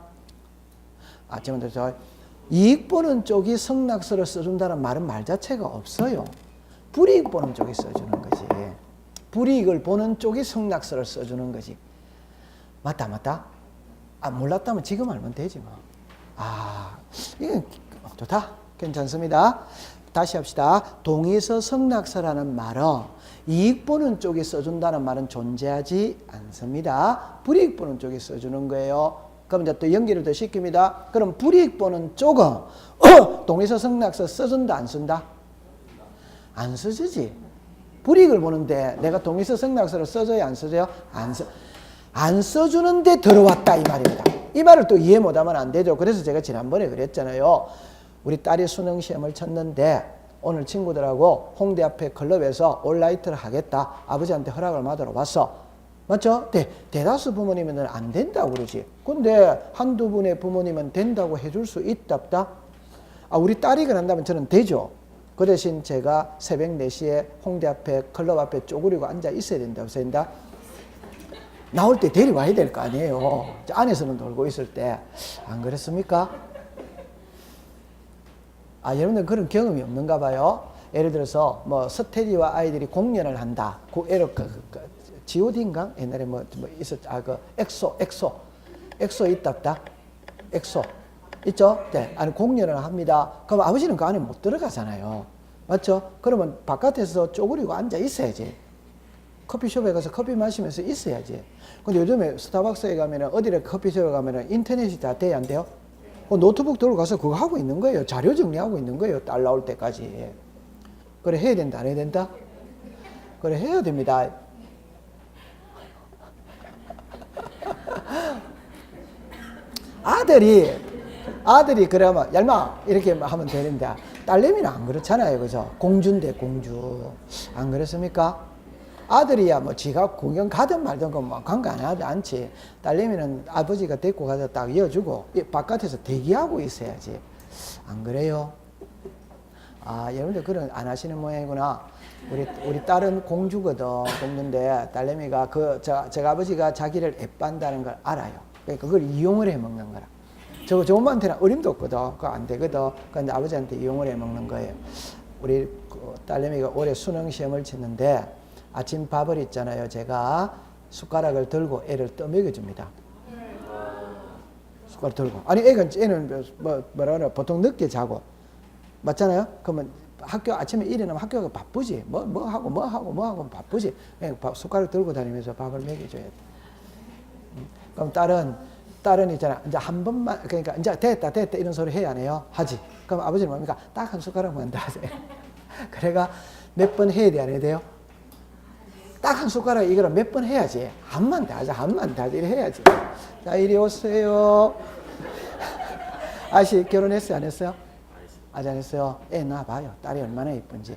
A: 지금 저 이익 보는 쪽이 성낙서를 써준다는 말은 말 자체가 없어요. 불이익 보는 쪽이 써주는 거지. 불이익을 보는 쪽이 성낙서를 써주는 거지. 맞다? 몰랐다면 지금 알면 되지 뭐. 이건 좋다. 괜찮습니다. 다시 합시다. 동의서 성낙서라는 말은 이익 보는 쪽이 써준다는 말은 존재하지 않습니다. 불이익 보는 쪽이 써주는 거예요. 그럼 이제 또 연기를 더 시킵니다. 그럼 불이익 보는 쪽은 동의서 성낙서 써준다 안 쓴다? 안 써주지. 불이익을 보는데 내가 동의서 성낙서를 써줘야 안 써줘요? 안 써주는데 들어왔다 이 말입니다. 이 말을 또 이해 못하면 안 되죠. 그래서 제가 지난번에 그랬잖아요. 우리 딸이 수능 시험을 쳤는데 오늘 친구들하고 홍대 앞에 클럽에서 올라이트를 하겠다. 아버지한테 허락을 받으러 왔어. 맞죠? 네. 대다수 부모님은 안 된다고 그러지. 근데 한두 분의 부모님은 된다고 해줄 수 있다 없다? 우리 딸이 그런다면 저는 되죠. 그 대신 제가 새벽 4시에 홍대 앞에 클럽 앞에 쪼그리고 앉아 있어야 된다고 생각한다. 나올 때 데려와야 될 거 아니에요. 안에서는 놀고 있을 때. 안 그렇습니까? 여러분들 그런 경험이 없는가 봐요. 예를 들어서 뭐 스테디와 아이들이 공연을 한다. G.O.D인가? 옛날에 뭐 있었, 엑소 있다 없다? 엑소. 있죠? 네. 공연을 합니다. 그럼 아버지는 그 안에 못 들어가잖아요. 맞죠? 그러면 바깥에서 쪼그리고 앉아 있어야지. 커피숍에 가서 커피 마시면서 있어야지. 근데 요즘에 스타벅스에 가면은, 어디에 커피숍에 가면은 인터넷이 다 돼야 안 돼요? 노트북 들고 가서 그거 하고 있는 거예요. 자료 정리하고 있는 거예요. 딸 나올 때까지. 그래, 해야 된다, 안 해야 된다? 그래, 해야 됩니다. 아들이 그러면 얄마 이렇게 하면 되는데 딸내미는 안 그렇잖아요. 그죠? 공주인데 공주. 안 그렇습니까? 아들이야 뭐 지가 구경 가든 말든 뭐 관계 안 하지 않지. 딸내미는 아버지가 데리고 가서 딱 이어주고 바깥에서 대기하고 있어야지. 안 그래요? 아, 여러분들 그런 안 하시는 모양이구나. 우리 딸은 공주거든. 공주인데 딸내미가 저 아버지가 자기를 애빤다는 걸 알아요. 그러니까 그걸 이용을 해 먹는 거라. 저 엄마한테는 어림도 없거든. 그거 안 되거든. 근데 아버지한테 이용을 해 먹는 거예요. 우리 딸내미가 올해 수능 시험을 치는데 아침 밥을 있잖아요. 제가 숟가락을 들고 애를 떠먹여 줍니다. 숟가락 들고. 아니 애는 뭐라 그래 보통 늦게 자고 맞잖아요. 그러면 학교 아침에 일어나면 학교가 바쁘지. 뭐 하고 바쁘지. 그냥 숟가락 들고 다니면서 밥을 먹여줘야 돼. 그럼 딸은 있잖아. 이제 한 번만 그러니까 이제 됐다 이런 소리 해야 안 해요? 하지. 그럼 아버지는 뭡니까? 딱 한 숟가락만 더 하세요. 그래가 몇 번 해야 돼, 안 해야 돼요? 딱 한 숟가락 이거를 몇 번 해야지. 한만 더 하자, 이래 해야지. 자, 이리 오세요. 아저씨 결혼했어요, 안 했어요? 아직 안 했어요. 애 낳아봐요. 딸이 얼마나 예쁜지.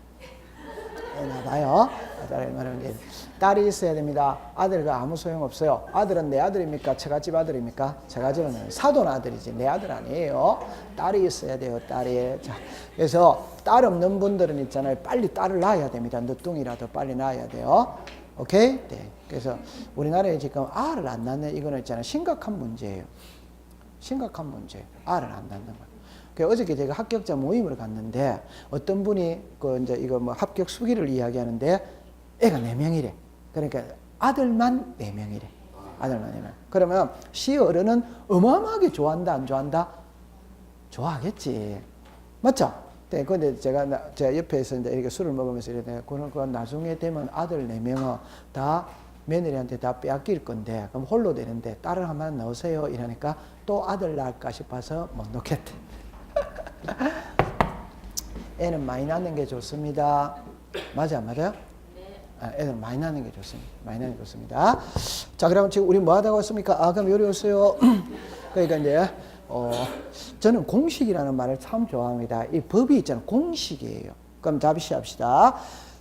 A: 애 낳아봐요. 딸이 얼마나 예쁜지. 딸이 있어야 됩니다. 아들과 아무 소용없어요. 아들은 내 아들입니까? 처갓집 아들입니까? 처갓집은 사돈 아들이지 내 아들 아니에요. 딸이 있어야 돼요. 딸이. 자, 그래서 딸 없는 분들은 있잖아요. 빨리 딸을 낳아야 됩니다. 늦둥이라도 빨리 낳아야 돼요. 오케이? 네. 그래서 우리나라에 지금 알을 안 낳는 이거는 있잖아요. 심각한 문제예요. 심각한 문제예요. 알을 안 낳는 거. 어저께 제가 합격자 모임을 갔는데 어떤 분이 이제 이거 뭐 합격 수기를 이야기하는데 애가 4명이래. 그러니까 아들만 4명이래. 아들만 4명. 그러면 시어른은 어마어마하게 좋아한다, 안 좋아한다? 좋아하겠지. 맞죠? 네, 근데 제가 옆에서 이제 이렇게 술을 먹으면서 이러는데 그건 나중에 되면 아들 4명은 다 며느리한테 다 빼앗길 건데 그럼 홀로 되는데 딸을 한번 넣으세요 이러니까 또 아들 낳을까 싶어서 못 넣겠대. 애는 많이 낳는 게 좋습니다. 맞아요? 네. 애는 많이 낳는 게 좋습니다. 많이 낳는 게 좋습니다. 자, 그러면 지금 우리 뭐 하다가 왔습니까? 아, 그럼 요리 오세요. 그러니까 이제, 저는 공식이라는 말을 참 좋아합니다. 이 법이 있잖아요. 공식이에요. 그럼 다시 합시다.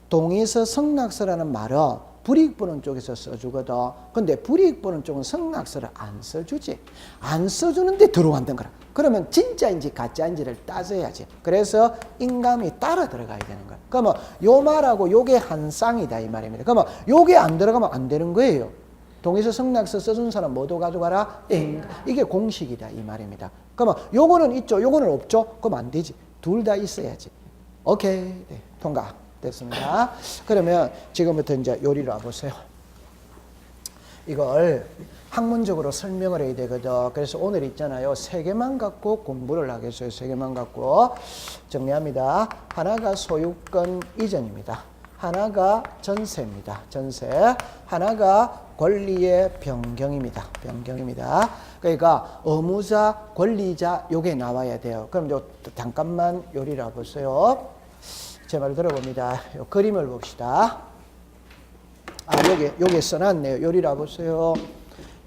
A: 동의서 성낙서라는 말은 불이익보는 쪽에서 써주거든. 근데 불이익보는 쪽은 성낙서를 안 써주지. 안 써주는데 들어간다는 거라. 그러면 진짜인지 가짜인지를 따져야지. 그래서 인감이 따라 들어가야 되는 거야. 그러면 요 말하고 요게 한 쌍이다 이 말입니다. 그러면 요게 안 들어가면 안 되는 거예요. 동의서 성낙서 써준 사람 모두 가져가라. 이게 공식이다 이 말입니다. 그러면 요거는 있죠, 요거는 없죠. 그럼 안 되지. 둘 다 있어야지. 오케이, 네, 통과. 됐습니다. 그러면 지금부터 이제 요리로 와보세요. 이걸 학문적으로 설명을 해야 되거든. 그래서 오늘 있잖아요. 3개만 갖고 공부를 하겠어요. 3개만 갖고. 정리합니다. 하나가 소유권 이전입니다. 하나가 전세입니다. 전세. 하나가 권리의 변경입니다. 변경입니다. 그러니까 의무자, 권리자 요게 나와야 돼요. 그럼 잠깐만 요리를 와보세요. 제 말 들어봅니다. 요 그림을 봅시다. 아, 요게 써놨네요. 요리라 보세요.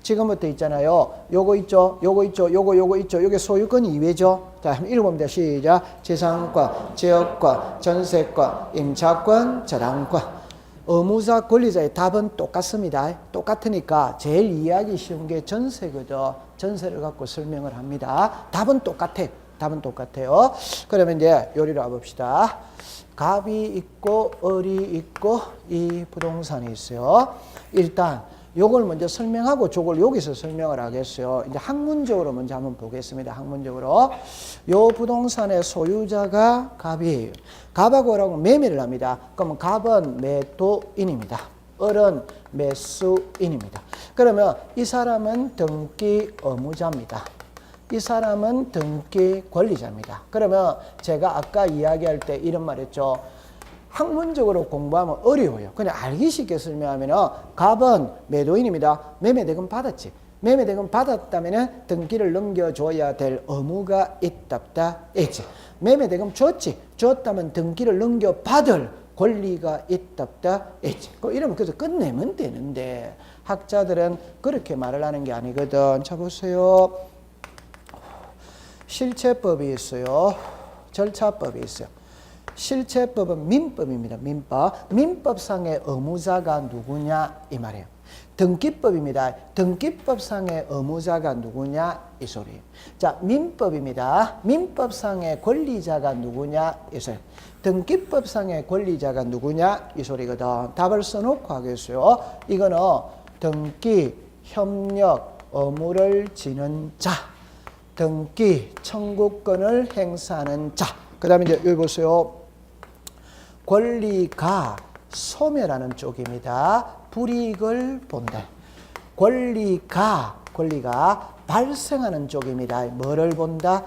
A: 지금부터 있잖아요. 요거 있죠? 요거 있죠? 요거 있죠? 요게 소유권 이외죠? 자, 한번 읽어봅니다. 시작. 재산권, 지역권, 전세권, 임차권, 저당권. 의무자, 권리자의 답은 똑같습니다. 똑같으니까 제일 이해하기 쉬운 게 전세거든. 전세를 갖고 설명을 합니다. 답은 똑같아. 답은 똑같아요. 그러면 이제 요리로 와봅시다. 갑이 있고 을이 있고 이 부동산이 있어요. 일단 요걸 먼저 설명하고 저걸 여기서 설명을 하겠어요. 이제 학문적으로 먼저 한번 보겠습니다. 학문적으로 요 부동산의 소유자가 갑이에요. 갑하고 을하고 매매를 합니다. 그러면 갑은 매도인입니다. 을은 매수인입니다. 그러면 이 사람은 등기 의무자입니다. 이 사람은 등기 권리자입니다. 그러면 제가 아까 이야기할 때 이런 말 했죠. 학문적으로 공부하면 어려워요. 그냥 알기 쉽게 설명하면 갑은 매도인입니다. 매매대금 받았지. 매매대금 받았다면 등기를 넘겨줘야 될 의무가 있답다. 있지. 매매대금 줬지. 줬다면 등기를 넘겨받을 권리가 있답다. 있지. 이러면 그래서 끝내면 되는데 학자들은 그렇게 말을 하는 게 아니거든. 자 보세요. 실체법이 있어요. 절차법이 있어요. 실체법은 민법입니다. 민법. 민법상의 의무자가 누구냐 이 말이에요. 등기법입니다. 등기법상의 의무자가 누구냐 이 소리예요. 자, 민법입니다. 민법상의 권리자가 누구냐 이 소리. 등기법상의 권리자가 누구냐 이 소리거든. 답을 써놓고 하겠어요. 이거는 등기, 협력, 의무를 지는 자, 등기, 청구권을 행사하는 자. 그 다음에 이제 여기 보세요. 권리가 소멸하는 쪽입니다. 불이익을 본다. 권리가 발생하는 쪽입니다. 뭐를 본다?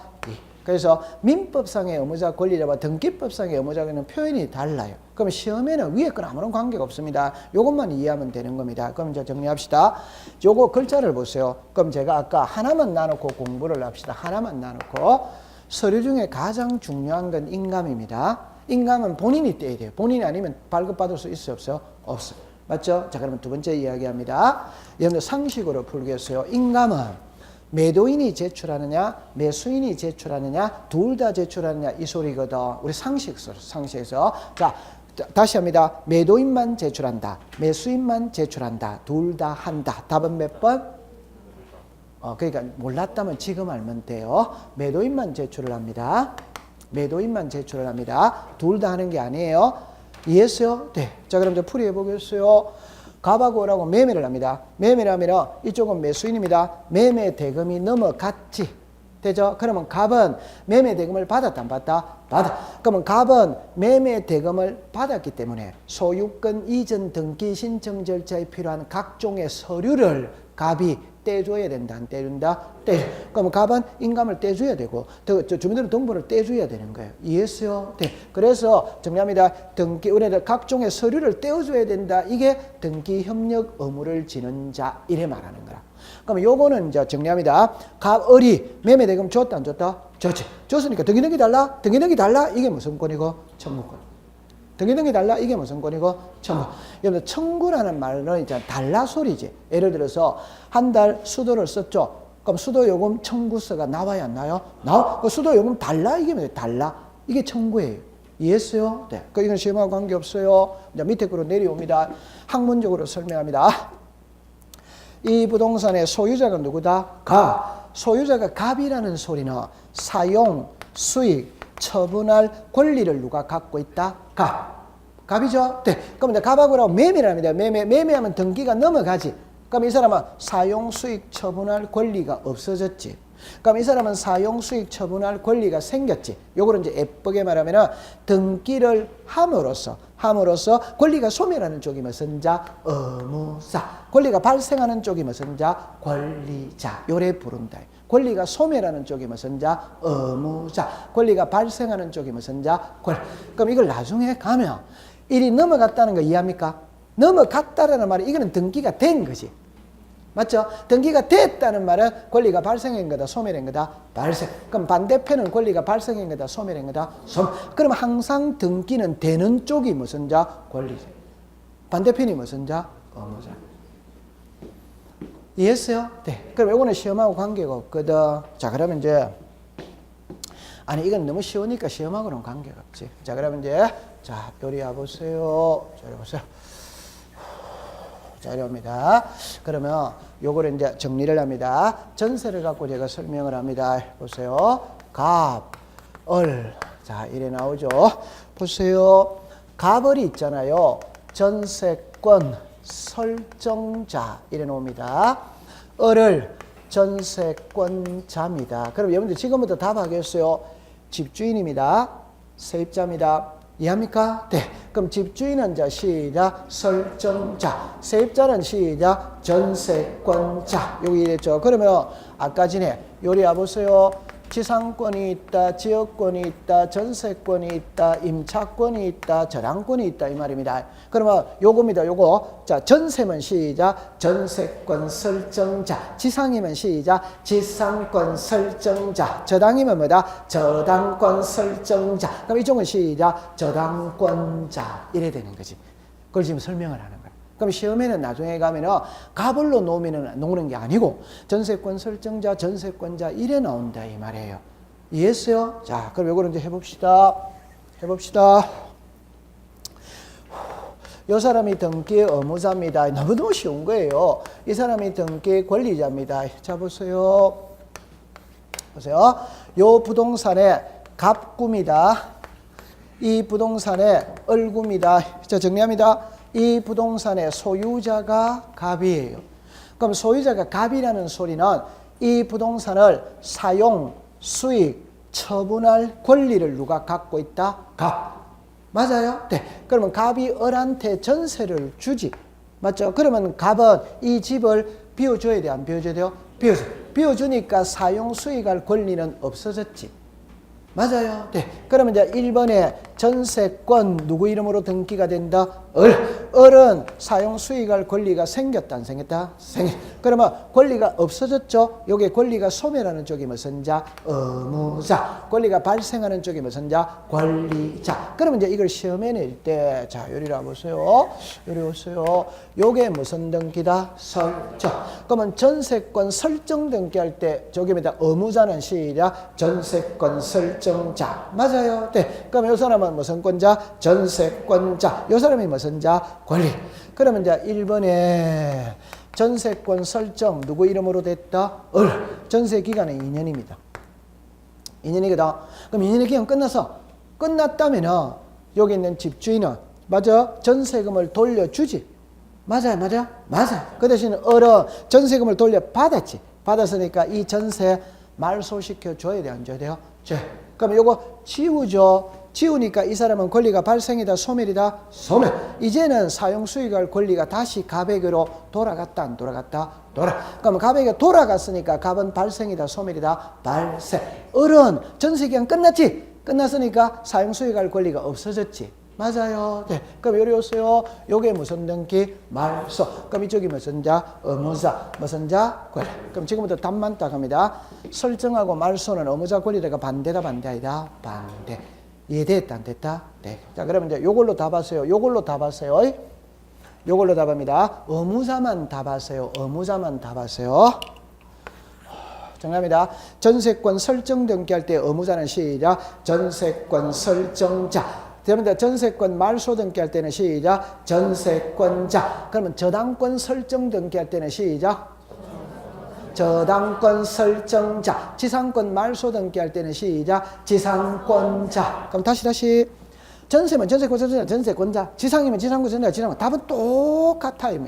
A: 그래서 민법상의 의무자 권리자와 등기법상의 의무자는 표현이 달라요. 그럼 시험에는 위에 건 아무런 관계가 없습니다. 요것만 이해하면 되는 겁니다. 그럼 이제 정리합시다. 요거 글자를 보세요. 그럼 제가 아까 하나만 나누고 공부를 합시다. 하나만 나누고. 서류 중에 가장 중요한 건 인감입니다. 인감은 본인이 떼야 돼요. 본인이 아니면 발급받을 수 있어요? 없어요? 없어요. 맞죠? 자, 그러면 두 번째 이야기합니다. 여러분들 상식으로 풀겠어요. 인감은 매도인이 제출하느냐, 매수인이 제출하느냐, 둘 다 제출하느냐 이 소리거든. 우리 상식에서. 자, 다시 합니다. 매도인만 제출한다. 매수인만 제출한다. 둘 다 한다. 답은 몇 번? 그러니까 몰랐다면 지금 알면 돼요. 매도인만 제출을 합니다. 매도인만 제출을 합니다. 둘 다 하는 게 아니에요. 이해했어요? 네. 자, 그럼 이제 풀이해 보겠어요. 갑하고 을하고 매매를 합니다. 매매를 하면 이쪽은 매수인입니다. 매매 대금이 넘어갔지. 되죠? 그러면 갑은 매매 대금을 받았다, 안 받았다? 받아. 그러면 갑은 매매 대금을 받았기 때문에 소유권 이전 등기 신청 절차에 필요한 각종의 서류를 갑이 떼줘야 된다, 안 떼준다? 떼줘. 그러면 갑은 인감을 떼줘야 되고, 주민등록 등본을 떼줘야 되는 거예요. 이해했어요? 네. 그래서 정리합니다. 등기, 우리는 각종의 서류를 떼어줘야 된다. 이게 등기 협력 의무를 지는 자, 이래 말하는 거라. 그러면 요거는 이제 정리합니다. 갑, 을이 매매 대금 줬다, 안 줬다? 줬지. 줬으니까 등기등기 달라? 등기등기 달라? 이게 무슨 권이고? 청구권. 등기등기 달라? 이게 무슨 권이고? 청구. 여러분, 청구라는 말은 이제 달라 소리지. 예를 들어서 한 달 수도를 썼죠. 그럼 수도요금 청구서가 나와야 안 나요? 나와. 그 수도요금 달라? 이게 뭐예요? 달라? 이게 청구예요. 이해했어요? 네. 이건 시험하고 관계없어요. 이제 밑에 거로 내려옵니다. 학문적으로 설명합니다. 이 부동산의 소유자가 누구다? 갑. 소유자가 갑이라는 소리는 사용, 수익, 처분할 권리를 누가 갖고 있다? 갑. 갑이죠? 네. 그럼 이제 갑하고 매매를 합니다. 매매하면 등기가 넘어가지. 그럼 이 사람은 사용, 수익, 처분할 권리가 없어졌지. 그럼 이 사람은 사용, 수익, 처분할 권리가 생겼지. 요거를 이제 예쁘게 말하면 등기를 함으로써 권리가 소멸하는 쪽이 무슨 자? 의무자. 권리가 발생하는 쪽이 무슨 자? 권리자. 요래 부른다. 권리가 소멸하는 쪽이 무슨 자? 의무자. 권리가 발생하는 쪽이 무슨 자? 권리. 그럼 이걸 나중에 가면 일이 넘어갔다는 거 이해합니까? 넘어갔다라는 말은 이거는 등기가 된 거지. 맞죠? 등기가 됐다는 말은 권리가 발생한 거다, 소멸한 거다? 발생. 그럼 반대편은 권리가 발생한 거다, 소멸한 거다? 그럼 항상 등기는 되는 쪽이 무슨 자? 권리자. 반대편이 무슨 자? 의무자. 이해했어요? 네. 그럼 이거는 시험하고 관계가 없거든. 자, 그러면 이제 아니 이건 너무 쉬우니까 시험하고는 관계가 없지. 자, 그러면 이제 자, 요리 와보세요. 자, 이리 보세요. 자, 이럽니다. 그러면 요거를 이제 정리를 합니다. 전세를 갖고 제가 설명을 합니다. 보세요. 갑, 을. 자, 이래 나오죠. 보세요. 갑을이 있잖아요. 전세권 설정자. 이래 나옵니다. 을을 전세권자입니다. 그럼 여러분들 지금부터 답하겠어요. 집주인입니다. 세입자입니다. 이해합니까? 네. 그럼 집주인은 자 시작 설정자, 세입자는 시작 전세권자. 여기 이랬죠. 그러면 아까 전에 요리 와보세요. 지상권이 있다, 지역권이 있다, 전세권이 있다, 임차권이 있다, 저당권이 있다 이 말입니다. 그러면 요겁니다. 요거 자 전세면 시작 전세권 설정자, 지상이면 시작 지상권 설정자, 저당이면 뭐다? 저당권 설정자. 그럼 이쪽은 시작 저당권자 이래 되는 거지. 그걸 지금 설명을 하는 거야. 그럼 시험에는 나중에 가면은 갑을로 놓으는 게 아니고 전세권 설정자, 전세권자 이래 나온다 이 말이에요. 이해했어요? 자, 그럼 요거를 이제 해봅시다. 이 사람이 등기의 의무자입니다. 너무너무 쉬운 거예요. 이 사람이 등기의 권리자입니다. 자, 보세요. 요 부동산의 갑구입니다. 이 부동산의 을구입니다. 자, 정리합니다. 이 부동산의 소유자가 갑이에요. 그럼 소유자가 갑이라는 소리는 이 부동산을 사용, 수익, 처분할 권리를 누가 갖고 있다? 갑. 맞아요? 네. 그러면 갑이 을한테 전세를 주지. 맞죠? 그러면 갑은 이 집을 비워줘야 돼? 안 비워줘야 돼요? 비워주니까 사용 수익할 권리는 없어졌지. 맞아요. 네. 그러면 이제 1번에 전세권 누구 이름으로 등기가 된다? 을은 사용 수익할 권리가 생겼다, 안 생겼다? 그러면 권리가 없어졌죠? 요게 권리가 소멸하는 쪽이 무슨 자? 의무자. 권리가 발생하는 쪽이 무슨 자? 권리자. 그러면 이제 이걸 시험에 낼 때, 자, 요리 보세요. 요리 보세요. 요게 무슨 등기다? 설정. 그러면 전세권 설정 등기할 때 저기입니다. 의무자는 시작. 전세권 설정자. 맞아요. 네. 그럼 요 사람은 무슨 권자? 전세권자. 요 사람이 무슨 자? 권리. 그러면 이제 1번에 전세권 설정 누구 이름으로 됐다? 전세 기간은 2년입니다. 2년이거든. 그럼 2년의 기간 끝났다면은 여기 있는 집주인은 맞아? 전세금을 돌려주지. 맞아요. 그 대신 을은 전세금을 돌려받았지. 받았으니까 이 전세 말소시켜 줘야 돼, 안 줘야 돼요? 그럼 요거 지우죠. 지우니까 이 사람은 권리가 발생이다, 소멸이다? 소멸. 이제는 사용 수익할 권리가 다시 갑에게로 돌아갔다, 안 돌아갔다? 그럼 갑에게 돌아갔으니까 갑은 발생이다, 소멸이다? 발생. 을은 전세기간 끝났지? 끝났으니까 사용 수익할 권리가 없어졌지. 맞아요. 네. 그럼 요리 오세요. 요게 무슨 등기? 말소. 그럼 이쪽이 무슨 자? 의무자. 무슨 자? 권리. 그럼 지금부터 답만 딱 합니다. 설정하고 말소는 의무자 권리가 반대다, 반대 아니다? 반대. 이해됐다, 안 됐다? 네. 자, 그러면 이제 요걸로 답하세요. 요걸로 답합니다. 의무자만 답하세요. 정답입니다. 전세권 설정 등기할 때 의무자는 시작. 전세권 설정자. 그러면 전세권 말소 등기할 때는 시작. 전세권자. 그러면 저당권 설정 등기할 때는 시작. 저당권 설정자. 지상권 말소 등기할 때는 시작. 지상권자. 그럼 다시. 전세면 전세권 설정자, 전세권자. 지상이면 지상권 설정자, 지상권. 답은 똑같아요.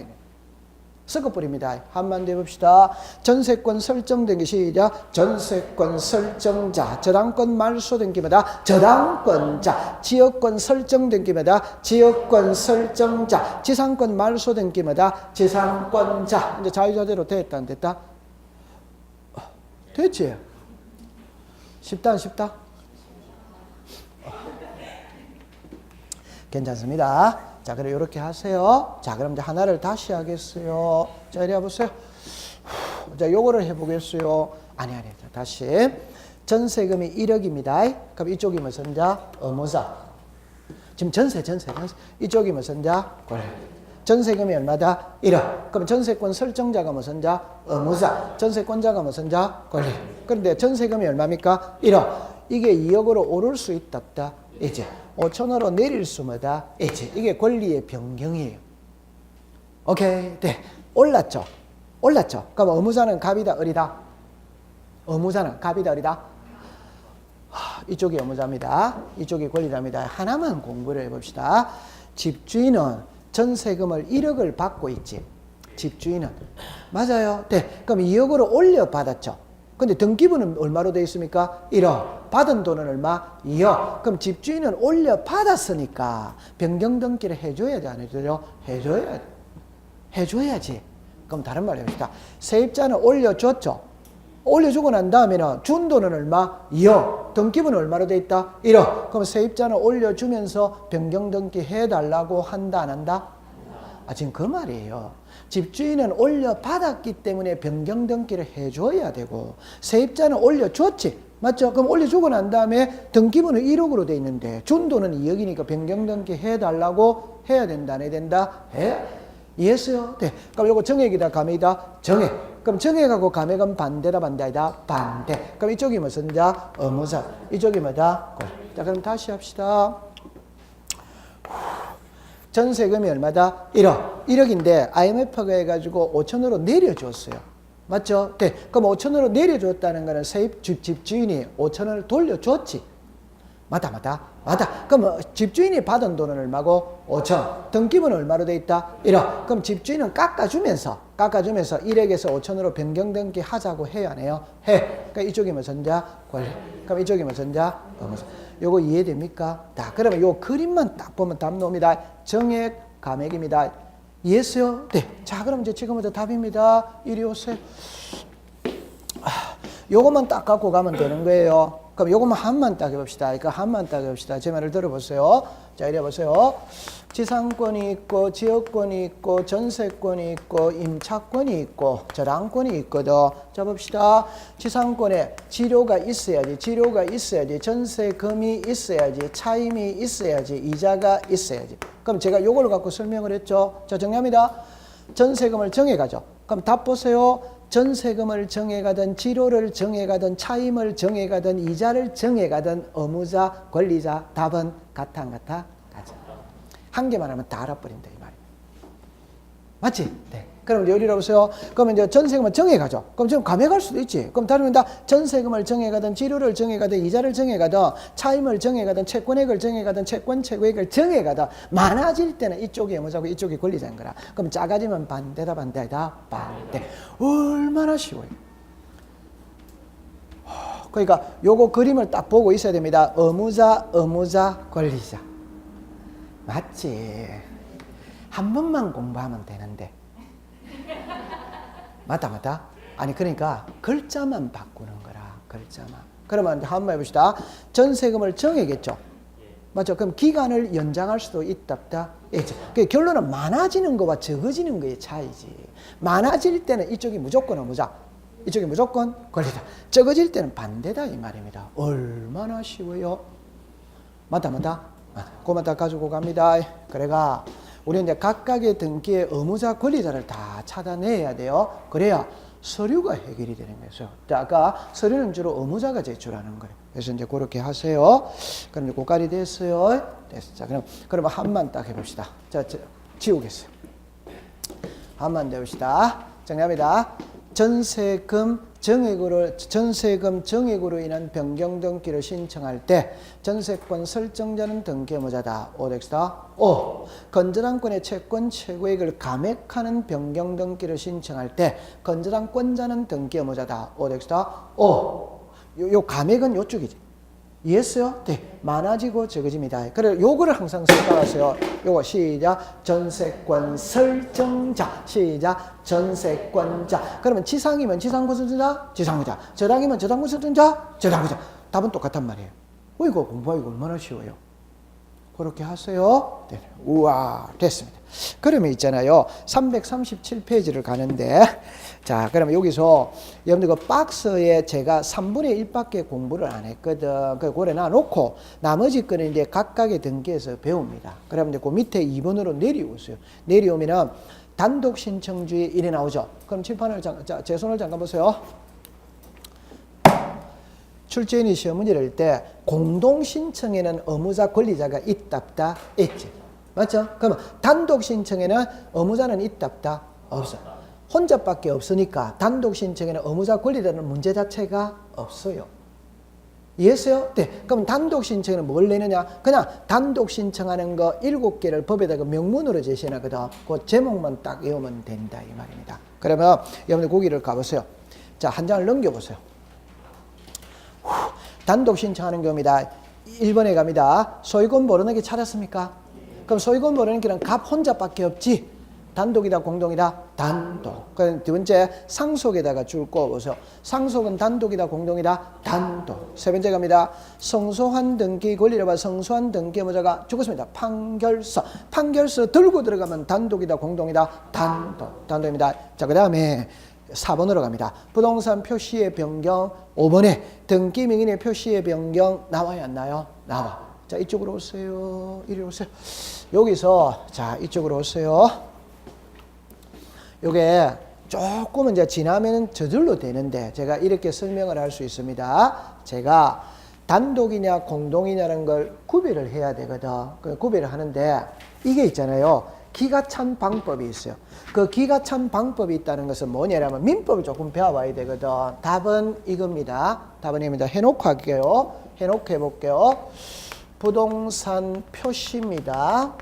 A: 섞어버립니다. 한번 더 해봅시다. 전세권 설정 등기 시작. 전세권 설정자. 저당권 말소 등기마다 저당권자. 지역권 설정 등기마다 지역권 설정자. 지상권 말소 등기마다 지상권자. 이제 자유자재로 됐다, 안 됐다? 됐지? 쉽다, 안 쉽다? 괜찮습니다. 자, 그럼 이렇게 하세요. 자, 그럼 이제 하나를 다시 하겠어요. 자, 이리 와보세요. 자, 요거를 해보겠어요. 아니. 자, 다시. 전세금이 1억입니다. 그럼 이쪽이 무슨 자? 의무자. 지금 전세. 이쪽이 무슨 자? 권리. 전세금이 얼마다? 1억. 그럼 전세권 설정자가 무슨 자? 의무자. 전세권자가 무슨 자? 권리. 그런데 전세금이 얼마입니까? 1억. 이게 2억으로 오를 수 있다, 없다? 이제 5천원으로 내릴 수마다 이제 이게 권리의 변경이에요. 오케이. 네. 올랐죠. 그럼 의무자는 갑이다, 을이다? 의무자는 갑이다, 을이다? 이쪽이 의무자입니다. 이쪽이 권리자입니다. 하나만 공부를 해봅시다. 집주인은 전세금을 1억을 받고 있지. 집주인은. 맞아요. 네. 그럼 2억으로 올려받았죠. 근데 등기부는 얼마로 되어 있습니까? 1억. 받은 돈은 얼마? 2억. 그럼 집주인은 올려받았으니까 변경 등기를 해줘야 돼, 안 해줘요? 해줘야지. 그럼 다른 말로 해봅시다. 세입자는 올려줬죠. 올려주고 난 다음에는 준 돈은 얼마? 2억. 등기부는 얼마로 되어 있다? 1억. 그럼 세입자는 올려주면서 변경 등기 해달라고 한다, 안 한다? 지금 그 말이에요. 집주인은 올려받았기 때문에 변경 등기를 해줘야 되고 세입자는 올려줬지. 맞죠? 그럼 올려주고 난 다음에 등기부는 1억으로 돼 있는데 준 돈은 2억이니까 변경 등기 해달라고 해야 된다, 안 해야 된다? 이해했어요? 네. 그럼 요거 정액이다, 감액이다? 정액. 그럼 정액하고 감액은 반대다, 반대 아니다? 반대. 그럼 이쪽이 무슨 자? 의무사. 이쪽이 뭐다? 자, 그럼 다시 합시다. 전세금이 얼마다? 1억. 1억인데 IMF가 해가지고 5천으로 내려줬어요. 맞죠? 네. 그럼 5천으로 내려줬다는 거는 집주인이 5천을 돌려줬지. 맞다. 그럼 집주인이 받은 돈은 얼마고? 5천. 등기부는 얼마로 돼 있다? 1억. 그럼 집주인은 깎아주면서 1억에서 5천으로 변경 등기 하자고 해야 안 해요? 해. 그러니까 이쪽이 무슨 자? 권리. 그럼 이쪽이 무슨 자? 의무사. 요거 이해됩니까? 자, 그러면 요 그림만 딱 보면 답 나옵니다. 정액, 감액입니다. 이해했어요? 네. 자, 그럼 이제 지금부터 답입니다. 이리 오세요. 요것만 딱 갖고 가면 되는 거예요. 그럼 요것만 한만 딱 해봅시다. 그러니까 한만 딱 해봅시다. 제 말을 들어보세요. 자, 이래 보세요. 지상권이 있고, 지역권이 있고, 전세권이 있고, 임차권이 있고, 저당권이 있거든. 자, 봅시다. 지상권에 지료가 있어야지, 전세금이 있어야지, 차임이 있어야지, 이자가 있어야지. 그럼 제가 요걸 갖고 설명을 했죠. 자, 정리합니다. 전세금을 정해가죠. 그럼 답 보세요. 전세금을 정해가든 지료를 정해가든 차임을 정해가든 이자를 정해가든 의무자, 권리자 답은 같아 안 같아? 같아. 한 개만 하면 다 알아버린다 이 말이에요. 맞지? 네. 그럼 이제 여기로 보세요. 그러면 이제 전세금을 정해가죠. 그럼 지금 감액할 수도 있지. 그럼 다르면 다 전세금을 정해가든 지료를 정해가든 이자를 정해가든 차임을 정해가든 채권액을 정해가든 채권 최고액을 정해가든 많아질 때는 이쪽이 의무자고 이쪽이 권리자인 거라. 그럼 작아지면 반대다, 반대다, 반대. 얼마나 쉬워요. 그러니까 요거 그림을 딱 보고 있어야 됩니다. 의무자, 권리자. 맞지? 한 번만 공부하면 되는데. 맞다. 아니, 그러니까 글자만 바꾸는 거라, 글자만. 그러면 한번 해봅시다. 전세금을 정해겠죠. 맞죠? 그럼 기간을 연장할 수도 있다, 없다? 있죠. 그 결론은 많아지는 거와 적어지는 거의 차이지. 많아질 때는 이쪽이 무조건 의무자, 이쪽이 무조건 권리자. 적어질 때는 반대다 이 말입니다. 얼마나 쉬워요? 맞다. 그것만 다 가지고 갑니다. 그래가 우리 이제 각각의 등기의 의무자, 권리자를 다 찾아내야 돼요. 그래야 서류가 해결이 되는 거예요. 자, 아까 서류는 주로 의무자가 제출하는 거예요. 그래서 이제 그렇게 하세요. 그럼 이제 고깔이 됐어요. 됐어. 자, 그러면 한만 딱 해봅시다. 자, 지우겠어요. 한만 내봅시다. 정리합니다. 전세금 정액으로 인한 변경 등기를 신청할 때 전세권 설정자는 등기 의무자다. 오덱스다. 오. 건저당권의 채권 최고액을 감액하는 변경 등기를 신청할 때 건저당권자는 등기 의무자다. 오덱스다. 오. 요 감액은 요쪽이지. 이해했어요? 네. 많아지고 적어집니다. 그래, 요거를 항상 생각하세요. 요거 시작. 전세권 설정자. 시작. 전세권자. 그러면 지상이면 지상권 설정자. 지상권자. 저당이면 저당권 설정자. 저당권자. 답은 똑같단 말이에요. 이거 공부하기 얼마나 쉬워요. 그렇게 하세요. 네. 우와, 됐습니다. 그러면 있잖아요. 337페이지를 가는데, 자, 그러면 여기서 여러분들 그 박스에 제가 3분의 1밖에 공부를 안 했거든. 그래서 그래 놔놓고 나머지 거는 이제 각각의 등기에서 배웁니다. 그러면 이제 그 밑에 2번으로 내려오세요. 내려오면은 단독 신청주의 이래 나오죠. 그럼 칠판을 제 손을 잠깐 보세요. 출제인이 시험 문제를 할 때 공동 신청에는 의무자, 권리자가 있다, 없다? 있지. 맞죠? 그러면 단독 신청에는 의무자는 있다, 없다? 없어. 혼자밖에 없으니까 단독 신청에는 의무자, 권리자는 문제 자체가 없어요. 이해했어요? 네. 그럼 단독 신청에는 뭘 내느냐? 그냥 단독 신청하는 거 7개를 법에다가 명문으로 제시하거든. 그 제목만 딱 외우면 된다 이 말입니다. 그러면 여러분들 거기를 가보세요. 자, 한 장을 넘겨보세요. 단독 신청하는 경우입니다. 1번에 갑니다. 소유권 모르는게 찾았습니까? 그럼 소유권 모르는게는 갑 혼자밖에 없지. 단독이다, 공동이다? 단독. 그럼 두 번째, 상속에다가 줄 거 보세요. 상속은 단독이다, 공동이다? 단독. 세 번째 갑니다. 성소한 등기 권리를 봐. 성소한 등기 의무자가 죽었습니다. 판결서. 판결서 들고 들어가면 단독이다, 공동이다? 단독. 단독입니다. 자, 그 다음에 4번으로 갑니다. 부동산 표시의 변경. 5번에 등기 명인의 표시의 변경 나와요, 안 나와요? 나와. 자, 이쪽으로 오세요. 이리 오세요. 여기서 자, 이쪽으로 오세요. 요게 조금은 이제 지나면 저절로 되는데 제가 이렇게 설명을 할 수 있습니다. 제가 단독이냐 공동이냐는 걸 구별을 해야 되거든. 그 구별을 하는데 이게 있잖아요. 기가 찬 방법이 있어요. 그 기가 찬 방법이 있다는 것은 뭐냐면 민법을 조금 배워봐야 되거든. 답은 이겁니다. 답은 이겁니다. 해놓고 할게요. 해놓고 해볼게요. 부동산 표시입니다.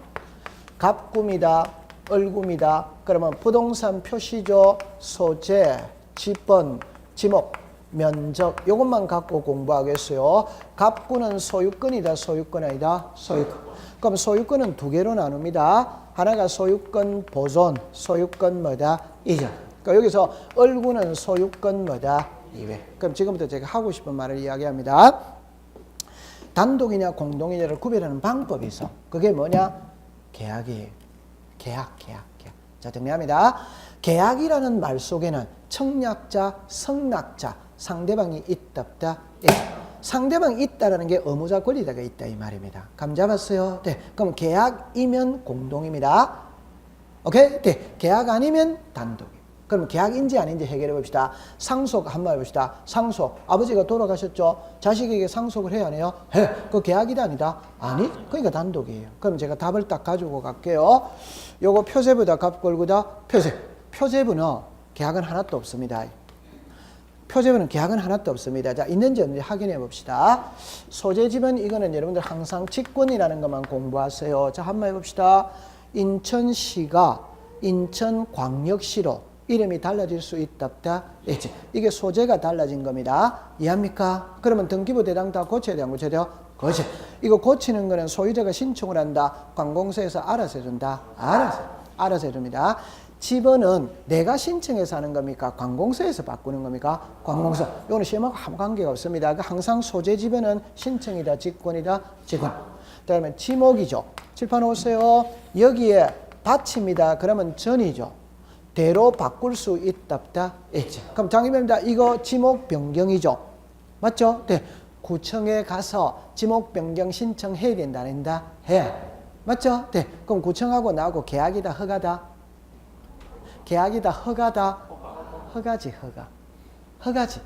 A: 갑구입니다. 얼구입니다. 그러면 부동산 표시죠. 소재, 지번, 지목, 면적 요것만 갖고 공부하겠어요. 갑구는 소유권이다. 소유권 아니다. 소유권. 그럼 소유권은 두 개로 나눕니다. 하나가 소유권 보존, 소유권 뭐다? 이전. 그러니까 여기서 얼구는 소유권 뭐다? 이외. 그럼 지금부터 제가 하고 싶은 말을 이야기합니다. 단독이냐 공동이냐를 구별하는 방법이 있어. 그게 뭐냐? 계약이에요. 계약. 자, 정리합니다. 계약이라는 말 속에는 청약자, 성낙자, 상대방이 있다 없다? 상대방이 있다라는 게 의무자 권리자가 있다 이 말입니다. 감 잡았어요? 네. 그럼 계약이면 공동입니다. 오케이? 네. 계약 아니면 단독이에요. 그럼 계약인지 아닌지 해결해 봅시다. 상속 한번 해봅시다. 상속. 아버지가 돌아가셨죠? 자식에게 상속을 해야 하네요? 해. 그 계약이다 아니다? 아니. 그러니까 단독이에요. 그럼 제가 답을 딱 가지고 갈게요. 요거 표제부다 갑골구다 표제. 표제부는 계약은 하나도 없습니다. 표제부는 계약은 하나도 없습니다. 자, 있는지 없는지 확인해 봅시다. 소재지번 이거는 여러분들 항상 직권이라는 것만 공부하세요. 자, 한번 해봅시다. 인천시가 인천광역시로 이름이 달라질 수 있다 없다? 있지. 이게 소재가 달라진 겁니다. 이해합니까? 그러면 등기부 대장 다 고쳐야 돼, 안 고쳐야 돼요? 고쳐. 이거 고치는 거는 소유자가 신청을 한다. 관공서에서 알아서 해준다. 알아서 해줍니다. 지번은 내가 신청해서 하는 겁니까? 관공서에서 바꾸는 겁니까? 관공서. 이거는 시험하고 아무 관계가 없습니다. 항상 소재 지번은 신청이다, 직권이다, 직권. 그다음에 지목이죠. 칠판 오세요. 여기에 받칩니다. 그러면 전이죠. 대로 바꿀 수 있다 없다? 있지. 그럼 장님입니다. 이거 지목 변경이죠. 맞죠? 네. 구청에 가서 지목 변경 신청해야 된다, 안 된다? 해. 맞죠? 네. 그럼 구청하고 나하고 계약이다, 허가다? 계약이다, 허가다? 허가지. 허가지.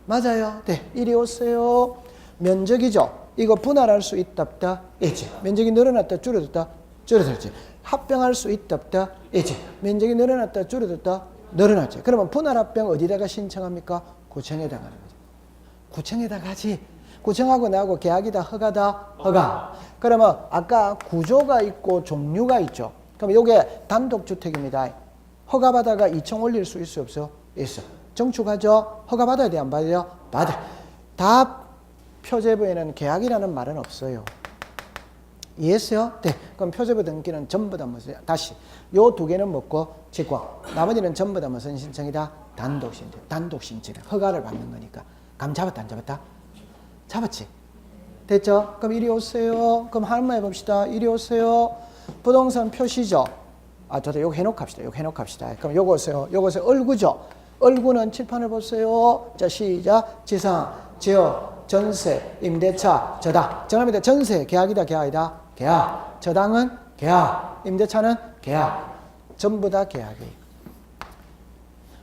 A: 맞아요. 네. 이리 오세요. 면적이죠. 이거 분할할 수 있다 없다? 있지. 면적이 늘어났다, 줄어들었다? 줄어들었지. 합병할 수 있다 없다? 있지. 면적이 늘어났다, 줄어들었다? 늘어났지. 그러면 분할 합병 어디다가 신청합니까? 구청에다 가는 거죠. 구청에다 가지. 구청하고 나하고 계약이다, 허가다? 허가. 그러면 아까 구조가 있고 종류가 있죠. 그럼 이게 단독주택입니다. 허가받아가 2층 올릴 수 있어 없어? 있어. 정축하죠? 허가받아야 돼, 안 받아요? 받아. 답 표제부에는 계약이라는 말은 없어요. 이해했어요? 네. 그럼 표제부 등기는 전부 다 무슨, 다시. 요 두 개는 먹고 직권. 나머지는 전부 다 무슨 신청이다? 단독 신청. 단독 신청. 허가를 받는 거니까. 감 잡았다, 안 잡았다? 잡았지? 됐죠? 그럼 이리 오세요. 그럼 한번 해봅시다. 이리 오세요. 부동산 표시죠? 아, 저도 요거 해놓고 합시다. 요거 해놓고 합시다. 그럼 요거 오세요. 요거 오세요. 얼구죠? 얼구는 칠판을 보세요. 자, 시작. 지상, 지역, 전세, 임대차, 저당. 정합니다. 전세, 계약이다, 계약이다? 계약. 저당은 계약. 임대차는 계약. 전부 다 계약이에요.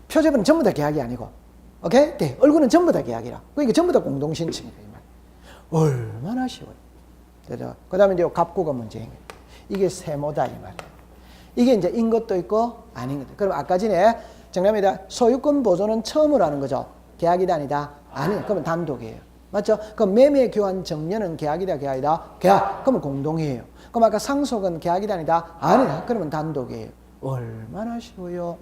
A: 표제부는 전부 다 계약이 아니고. 오케이? 네. 얼굴은 전부 다 계약이라. 그러니까 전부 다 공동신청이에요. 얼마나 쉬워요. 그 다음에 이제 갑구가 문제인 거예요. 이게 세모다, 이 말이에요. 이게 이제 인 것도 있고 아닌 것도 있고. 그럼 아까 전에 정답입니다. 소유권 보존은 처음으로 하는 거죠. 계약이다, 아니다? 아니, 그러면 단독이에요. 맞죠? 그럼 매매 교환 정년은 계약이다, 계약이다? 계약. 그러면 공동이에요. 그럼 아까 상속은 계약이다, 아니다? 아니, 그러면 단독이에요. 얼마나 쉬워요.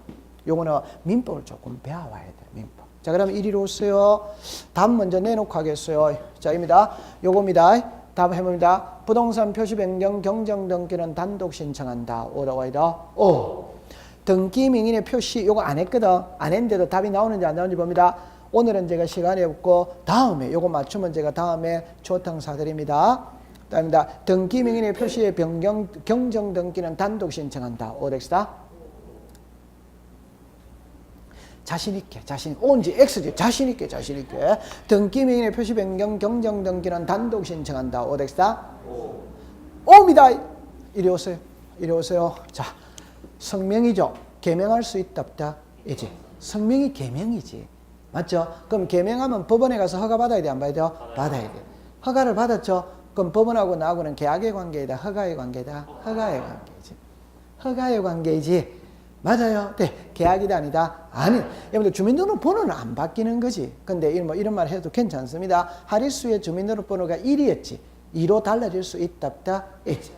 A: 요거는 민법을 조금 배워와야 돼요. 민법. 자, 그러면 이리로 오세요. 답 먼저 내놓고 하겠어요. 자, 입니다. 요겁니다. 답 해봅니다. 부동산 표시 변경 경정 등기는 단독 신청한다. 오라고 해다. 오. 등기 명인의 표시 요거 안 했거든. 안 했는데도 답이 나오는지 안 나오는지 봅니다. 오늘은 제가 시간이 없고 다음에 요거 맞추면 제가 다음에 조탕 사드립니다. 다음입니다. 등기 명인의 표시의 변경 경정 등기는 단독 신청한다. 오렉스다. 자신있게, 온지 X지, 자신있게. 등기 명인의 표시 변경 경정 등기는 단독 신청한다. 오덱스다? 오입니다. 이리 오세요. 자, 성명이죠. 개명할 수 있다 없다? 이지. 성명이 개명이지. 맞죠? 그럼 개명하면 법원에 가서 허가 받아야 돼, 안 받아야 돼요? 받아야 돼. 허가를 받았죠? 그럼 법원하고 나하고는 계약의 관계이다, 허가의 관계다? 허가의 관계이지. 허가의 관계이지. 맞아요. 네. 계약이다, 아니다? 아니. 여러분들 주민등록번호는 안 바뀌는 거지. 근데 이런 말 해도 괜찮습니다. 하리수의 주민등록번호가 1이었지. 2로 달라질 수 있다, 없다? 있지.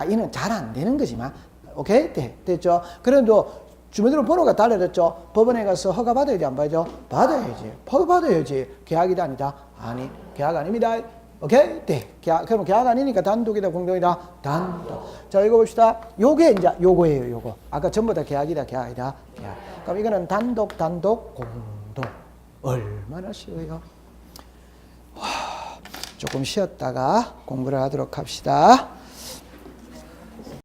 A: 이는 잘 안 되는 거지만. 오케이? 네. 됐죠? 그래도 주민등록번호가 달라졌죠? 법원에 가서 허가 받아야 돼, 안 받아야 돼? 받아야지. 허가 받아야지. 계약이다, 아니다? 아니. 계약 아닙니다. 오케이? 네. 그럼 계약 아니니까 단독이다, 공동이다? 단독. 자, 읽어봅시다. 요게 이제 요거예요, 요거. 아까 전부 다 계약이다, 계약이다, 계약. 그럼 이거는 단독, 공동. 얼마나 쉬워요? 조금 쉬었다가 공부를 하도록 합시다.